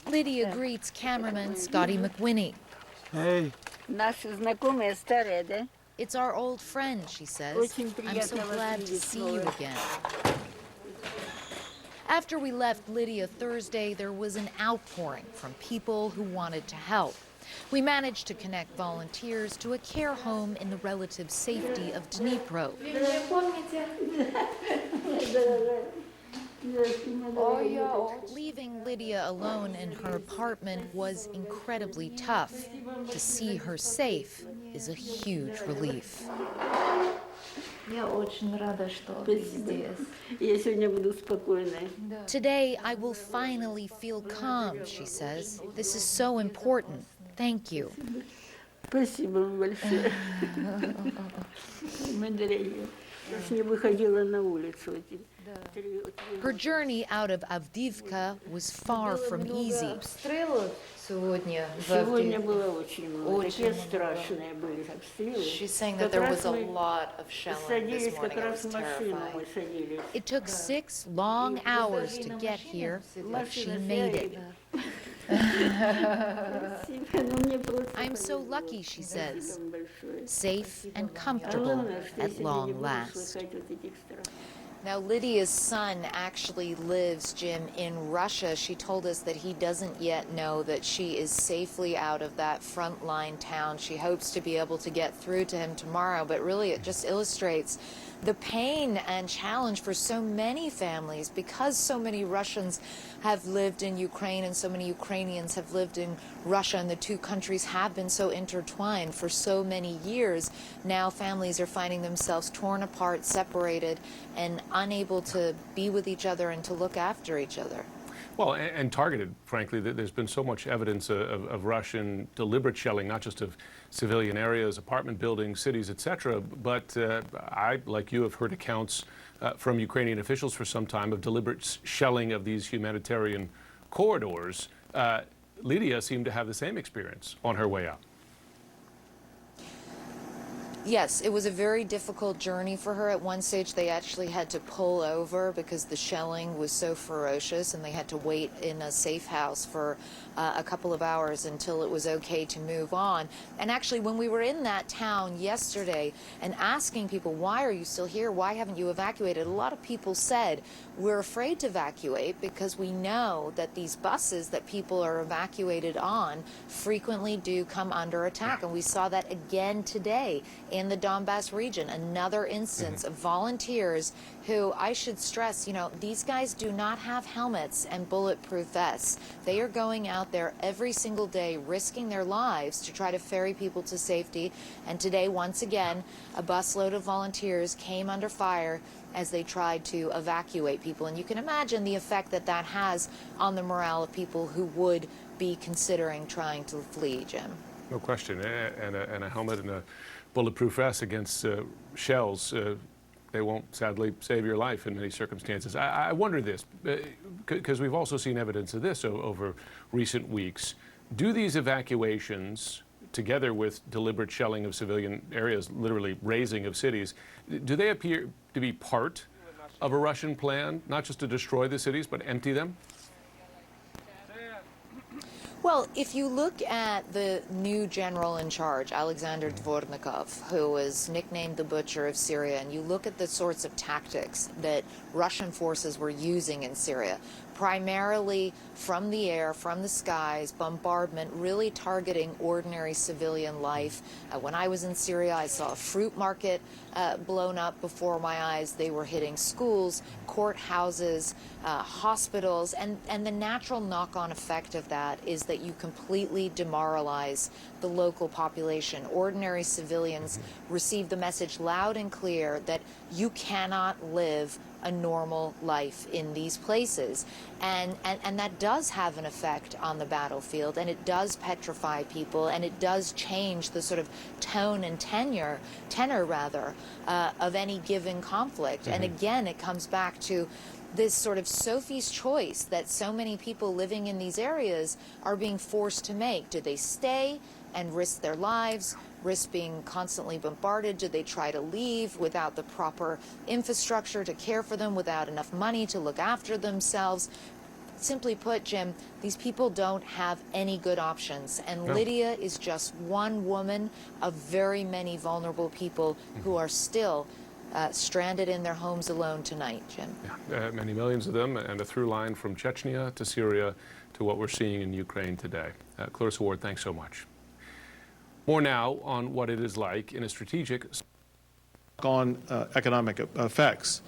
Lydia greets cameraman Scotty McWhinney. Hey. It's our old friend, she says. I'm so glad to see you again. After we left Lydia Thursday, there was an outpouring from people who wanted to help. We managed to connect volunteers to a care home in the relative safety of Dnipro. Leaving Lydia alone in her apartment was incredibly tough. To see her safe is a huge relief. Today I will finally feel calm, she says. This is so important. Thank you. Her journey out of Avdiivka was far from easy. She's saying that there was a lot of shelling this morning. It was terrifying. It took 6 long hours to get here, but she made it. I'm so lucky, she says. Safe and comfortable at long last. Now, Lydia's son actually lives, Jim, in Russia. She told us that he doesn't yet know that she is safely out of that frontline town. She hopes to be able to get through to him tomorrow, but really it just illustrates the pain and challenge for so many families because so many Russians have lived in Ukraine and so many Ukrainians have lived in Russia, and the two countries have been so intertwined for so many years. Now families are finding themselves torn apart, separated, and unable to be with each other and to look after each other. Well, and targeted, frankly. There's been so much evidence of Russian deliberate shelling, not just of civilian areas, apartment buildings, cities, etc. But I, like you, have heard accounts from Ukrainian officials for some time of deliberate shelling of these humanitarian corridors. Lydia seemed to have the same experience on her way out. Yes, it was a very difficult journey for her. At one stage, they actually had to pull over because the shelling was so ferocious, and they had to wait in a safe house for a couple of hours until it was okay to move on. And actually, when we were in that town yesterday and asking people, why are you still here? Why haven't you evacuated? A lot of people said, we're afraid to evacuate because we know that these buses that people are evacuated on frequently do come under attack. And we saw that again today in the Donbass region, another instance of volunteers who, I should stress, you know, these guys do not have helmets and bulletproof vests. They are going out there every single day risking their lives to try to ferry people to safety. And today, once again, a busload of volunteers came under fire as they tried to evacuate people. And you can imagine the effect that that has on the morale of people who would be considering trying to flee, Jim. No question. And a helmet and a bulletproof vest against shells, they won't sadly save your life in many circumstances. I wonder this, because we've also seen evidence of this over recent weeks. Do these evacuations, together with deliberate shelling of civilian areas, literally razing of cities, do they appear to be part of a Russian plan, not just to destroy the cities, but empty them? Well, if you look at the new general in charge, Alexander Dvornikov, who was nicknamed the Butcher of Syria, and you look at the sorts of tactics that Russian forces were using in Syria, primarily from the air, from the skies, bombardment, really targeting ordinary civilian life. When I was in Syria, I saw a fruit market blown up before my eyes. They were hitting schools, courthouses, hospitals, and the natural knock-on effect of that is that you completely demoralize the local population. Ordinary civilians receive the message loud and clear that you cannot live a normal life in these places. And that does have an effect on the battlefield, and it does petrify people, and it does change the sort of tone and tenor of any given conflict. And again, it comes back to this sort of Sophie's choice that so many people living in these areas are being forced to make. Do they stay and risk their lives, risk being constantly bombarded? Do they try to leave without the proper infrastructure to care for them, without enough money to look after themselves? Simply put, Jim, these people don't have any good options. And Lydia is just one woman of very many vulnerable people who are still stranded in their homes alone tonight, Jim. Yeah, many millions of them, and a through line from Chechnya to Syria to what we're seeing in Ukraine today. Clarissa Ward, thanks so much. More now on what it is like in a strategic... on economic effects.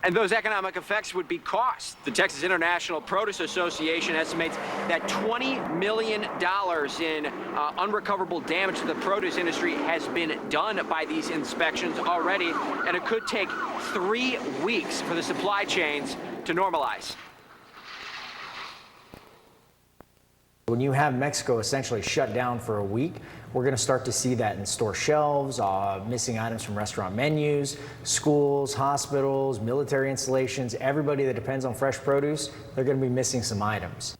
And those economic effects would be cost. The Texas International Produce Association estimates that $20 million in unrecoverable damage to the produce industry has been done by these inspections already, and it could take 3 weeks for the supply chains to normalize. When you have Mexico essentially shut down for a week, we're going to start to see that in store shelves, missing items from restaurant menus, schools, hospitals, military installations. Everybody that depends on fresh produce, they're going to be missing some items.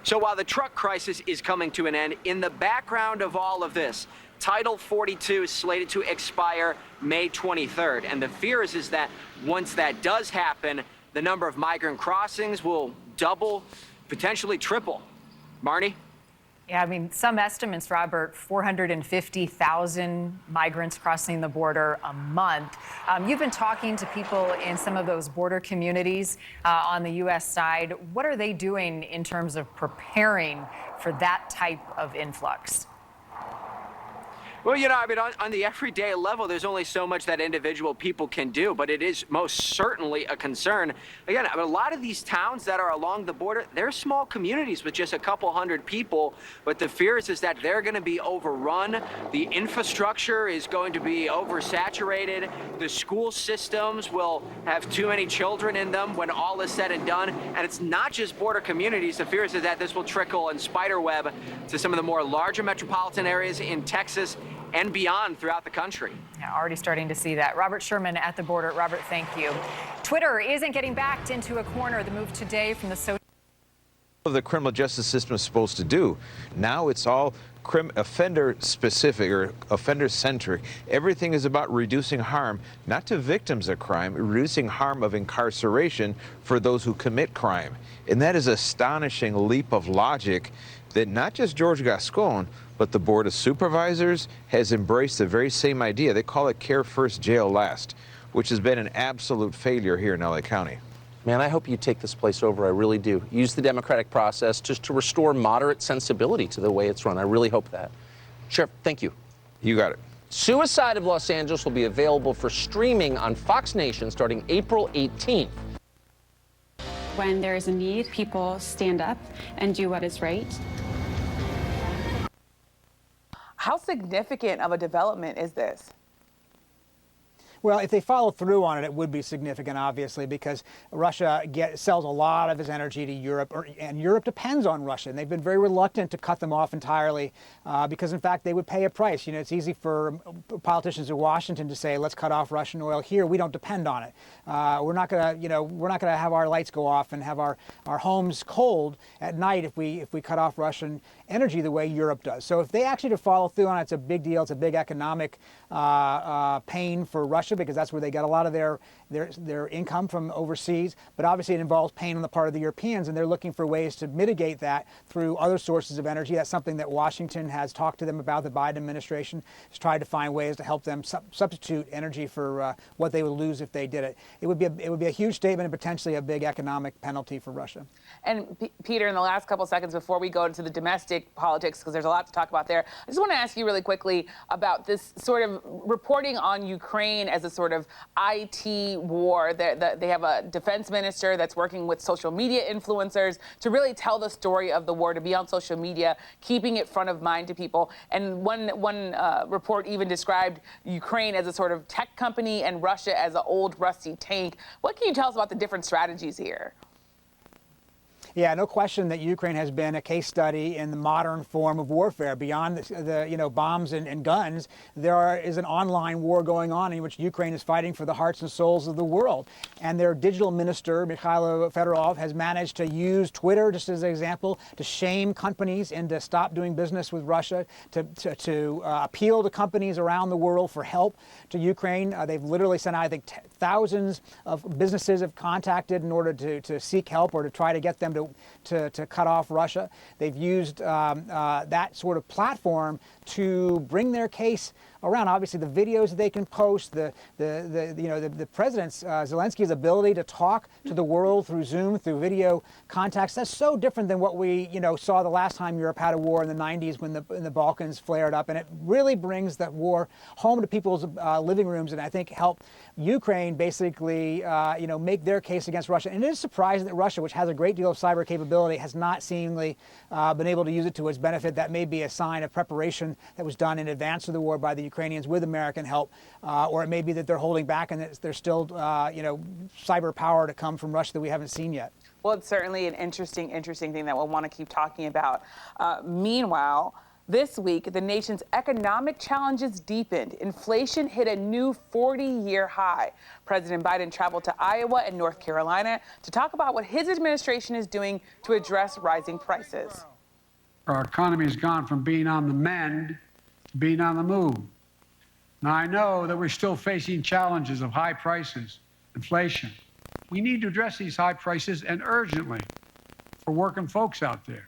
So while the truck crisis is coming to an end, in the background of all of this, Title 42 is slated to expire May 23rd. And the fear is that once that does happen, the number of migrant crossings will double, potentially triple. Marnie? Yeah, I mean, some estimates, Robert, 450,000 migrants crossing the border a month. You've been talking to people in some of those border communities on the U.S. side. What are they doing in terms of preparing for that type of influx? Well, you know, I mean, on the everyday level, there's only so much that individual people can do, but it is most certainly a concern. Again, a lot of these towns that are along the border, they're small communities with just a couple hundred people, but the fear is that they're going to be overrun. The infrastructure is going to be oversaturated. The school systems will have too many children in them when all is said and done. And it's not just border communities. The fear is that this will trickle and spiderweb to some of the more larger metropolitan areas in Texas and beyond throughout the country. Yeah, already starting to see that. Robert Sherman at the border. Robert, thank you. Twitter isn't getting backed into a corner. The move today from the social the criminal justice system is supposed to do. Now it's all offender specific or offender centric. Everything is about reducing harm, not to victims of crime, reducing harm of incarceration for those who commit crime. And that is an astonishing leap of logic that not just George Gascon, but the Board of Supervisors has embraced the very same idea. They call it care first, jail last, which has been an absolute failure here in LA County. Man, I hope you take this place over. I really do. Use the democratic process just to restore moderate sensibility to the way it's run. I really hope that. Sheriff, thank you. You got it. Suicide of Los Angeles will be available for streaming on Fox Nation starting April 18th. When there is a need, people stand up and do what is right. How significant of a development is this? Well, if they follow through on it, it would be significant, obviously, because Russia sells a lot of its energy to Europe, and Europe depends on Russia. And they've been very reluctant to cut them off entirely because, in fact, they would pay a price. You know, it's easy for politicians in Washington to say, let's cut off Russian oil here. We don't depend on it. We're not going to have our lights go off and have our homes cold at night if we cut off Russian energy the way Europe does. So if they actually follow through on it, it's a big deal. It's a big economic pain for Russia, because that's where they get a lot of their income from overseas. But obviously it involves pain on the part of the Europeans, and they're looking for ways to mitigate that through other sources of energy. That's something that Washington has talked to them about. The Biden administration has tried to find ways to help them substitute energy for what they would lose if they did it. It would be a huge statement and potentially a big economic penalty for Russia. And Peter, in the last couple seconds before we go into the domestic politics, because there's a lot to talk about there, I just want to ask you really quickly about this sort of reporting on Ukraine as a sort of IT war. They have a defense minister that's working with social media influencers to really tell the story of the war, to be on social media, keeping it front of mind to people. And one report even described Ukraine as a sort of tech company and Russia as an old rusty tank. What can you tell us about the different strategies here? Yeah, no question that Ukraine has been a case study in the modern form of warfare. Beyond the bombs and guns, there is an online war going on in which Ukraine is fighting for the hearts and souls of the world. And their digital minister, Mikhailo Fedorov, has managed to use Twitter, just as an example, to shame companies into stop doing business with Russia, to appeal to companies around the world for help to Ukraine. They've literally sent out, I think, thousands of businesses have contacted in order to seek help or to try to get them to cut off Russia. They've used that sort of platform to bring their case around. Obviously, the videos they can post, the president's Zelensky's ability to talk to the world through Zoom, through video contacts. That's so different than what we saw the last time Europe had a war in the 90s when the Balkans flared up, and it really brings that war home to people's living rooms, and I think help Ukraine basically make their case against Russia. And it is surprising that Russia, which has a great deal of cyber capability, has not seemingly been able to use it to its benefit. That may be a sign of preparation that was done in advance of the war by the Ukrainians with American help, or it may be that they're holding back and that there's still cyber power to come from Russia that we haven't seen yet. Well, it's certainly an interesting thing that we'll want to keep talking about. Meanwhile, this week, the nation's economic challenges deepened. Inflation hit a new 40-year high. President Biden traveled to Iowa and North Carolina to talk about what his administration is doing to address rising prices. Our economy has gone from being on the mend to being on the move. Now, I know that we're still facing challenges of high prices, inflation. We need to address these high prices, and urgently, for working folks out there.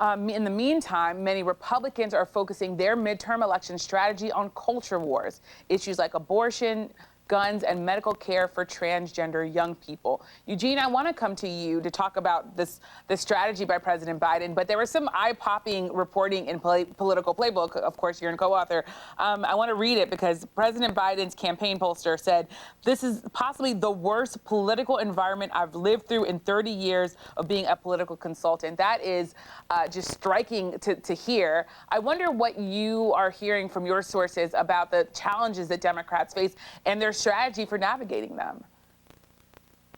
In the meantime, many Republicans are focusing their midterm election strategy on culture wars, issues like abortion, guns, and medical care for transgender young people. Eugene, I want to come to you to talk about this strategy by President Biden, but there was some eye-popping reporting in Political Playbook. Of course, you're a co-author. I want to read it because President Biden's campaign pollster said, "This is possibly the worst political environment I've lived through in 30 years of being a political consultant." That is just striking to hear. I wonder what you are hearing from your sources about the challenges that Democrats face and their strategy for navigating them.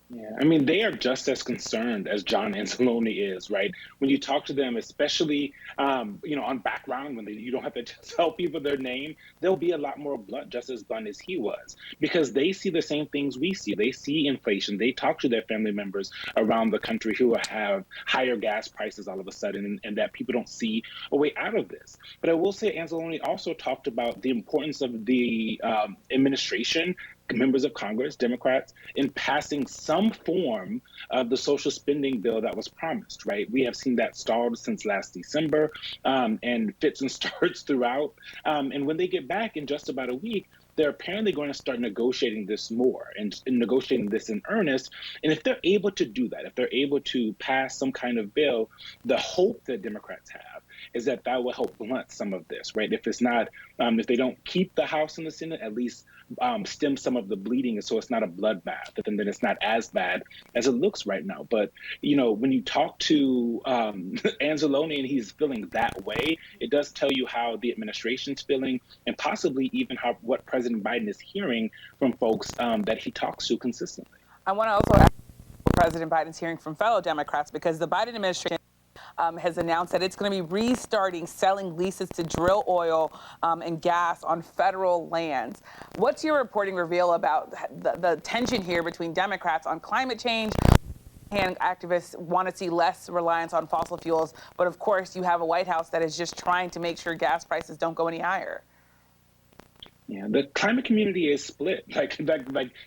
Yeah, I mean, they are just as concerned as John Anzalone is, right? When you talk to them, especially, on background, when you don't have to tell people their name, they'll be a lot more blunt, just as blunt as he was, because they see the same things we see. They see inflation. They talk to their family members around the country who have higher gas prices all of a sudden, and that people don't see a way out of this. But I will say Anzalone also talked about the importance of the administration, members of Congress, Democrats, in passing some form of the social spending bill that was promised, right? We have seen that stalled since last December, and fits and starts throughout. And when they get back in just about a week, they're apparently going to start negotiating this more and negotiating this in earnest. And if they're able to do that, if they're able to pass some kind of bill, the hope that Democrats have is that that will help blunt some of this, right? If it's not, if they don't keep the House and the Senate, at least stem some of the bleeding, so it's not a bloodbath, and then it's not as bad as it looks right now. But when you talk to Anzalone and he's feeling that way, it does tell you how the administration's feeling, and possibly even what President Biden is hearing from folks that he talks to consistently. I want to also ask what President Biden's hearing from fellow Democrats, because the Biden administration has announced that it's going to be restarting selling leases to drill oil and gas on federal lands. What's your reporting reveal about the tension here between Democrats on climate change? And activists want to see less reliance on fossil fuels, but of course you have a White House that is just trying to make sure gas prices don't go any higher. Yeah, the climate community is split, like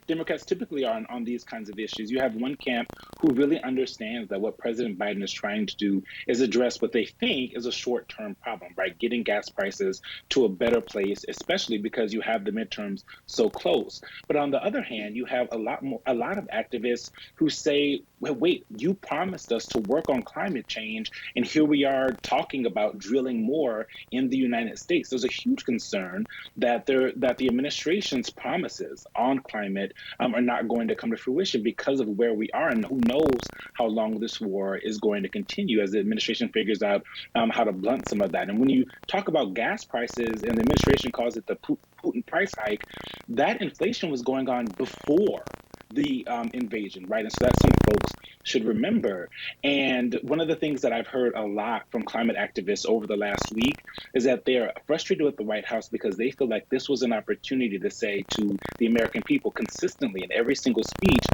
Democrats typically are on these kinds of issues. You have one camp who really understands that what President Biden is trying to do is address what they think is a short-term problem, right? Getting gas prices to a better place, especially because you have the midterms so close. But on the other hand, you have a lot of activists who say, well, wait, you promised us to work on climate change, and here we are talking about drilling more in the United States. There's a huge concern that the administration's promises on climate are not going to come to fruition because of where we are, and who knows how long this war is going to continue as the administration figures out how to blunt some of that. And when you talk about gas prices, and the administration calls it the Putin price hike, that inflation was going on before the invasion, right? And so that's something folks should remember. And one of the things that I've heard a lot from climate activists over the last week is that they're frustrated with the White House because they feel like this was an opportunity to say to the American people consistently in every single speech,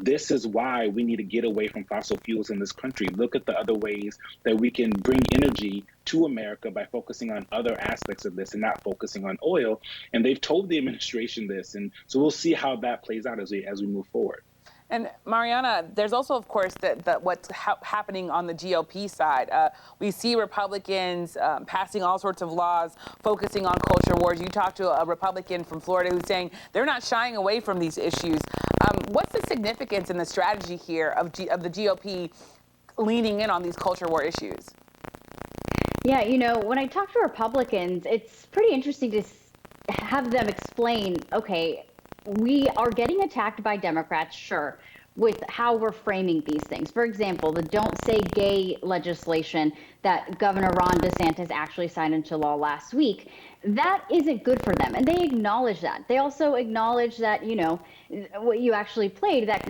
this is why we need to get away from fossil fuels in this country. Look at the other ways that we can bring energy to America by focusing on other aspects of this and not focusing on oil. And they've told the administration this. And so we'll see how that plays out as we move forward. And Mariana, there's also, of course, what's happening on the GOP side. We see Republicans passing all sorts of laws focusing on culture wars. You talked to a Republican from Florida who's saying they're not shying away from these issues. What's the significance and the strategy here of the GOP leaning in on these culture war issues? Yeah, when I talk to Republicans, it's pretty interesting to have them explain, okay, we are getting attacked by Democrats, sure, with how we're framing these things. For example, the Don't Say Gay legislation that Governor Ron DeSantis actually signed into law last week, that isn't good for them. And they acknowledge that. They also acknowledge that, what you actually played, that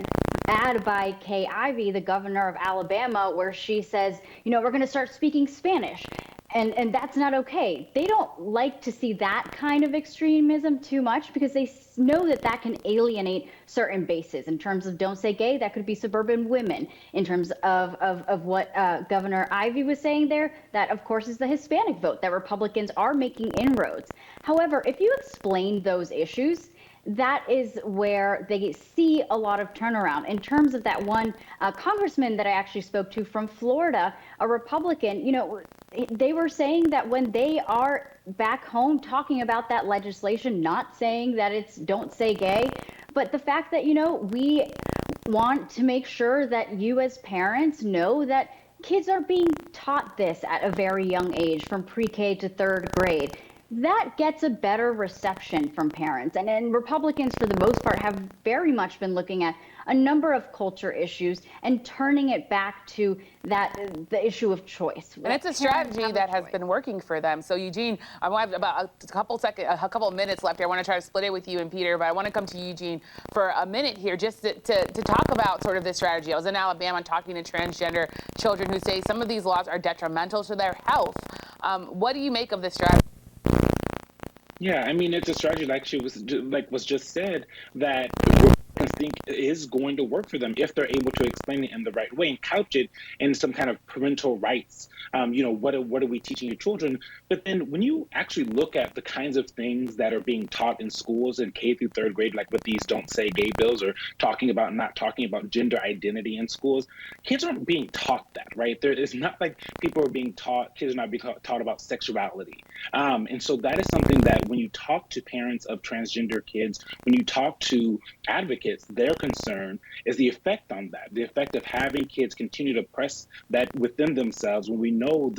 ad by Kay Ivey, the governor of Alabama, where she says, we're going to start speaking Spanish. And that's not okay. They don't like to see that kind of extremism too much because they know that can alienate certain bases. In terms of Don't Say Gay, that could be suburban women. In terms of what Governor Ivey was saying there, that of course is the Hispanic vote, that Republicans are making inroads. However, if you explain those issues, that is where they see a lot of turnaround. In terms of that one congressman that I actually spoke to from Florida, a Republican, they were saying that when they are back home talking about that legislation, not saying that it's Don't Say Gay, but the fact that, we want to make sure that you as parents know that kids are being taught this at a very young age, from pre-K to third grade. that gets a better reception from parents. And Republicans, for the most part, have very much been looking at a number of culture issues and turning it back to the issue of choice. And it's a strategy that has been working for them. So Eugene, I have about a couple of minutes left here. I want to try to split it with you and Peter, but I want to come to Eugene for a minute here just to talk about sort of this strategy. I was in Alabama talking to transgender children who say some of these laws are detrimental to their health. What do you make of this strategy? Yeah, I mean, it's a strategy that actually was just said that I think is going to work for them if they're able to explain it in the right way and couch it in some kind of parental rights. What are we teaching your children? But then when you actually look at the kinds of things that are being taught in schools in K through third grade, like with these Don't Say Gay bills or not talking about gender identity in schools, kids aren't being taught that, right? It's not like kids are not being taught about sexuality. And so that is something that when you talk to parents of transgender kids, when you talk to advocates, their concern is the effect on that, the effect of having kids continue to press that within themselves when we know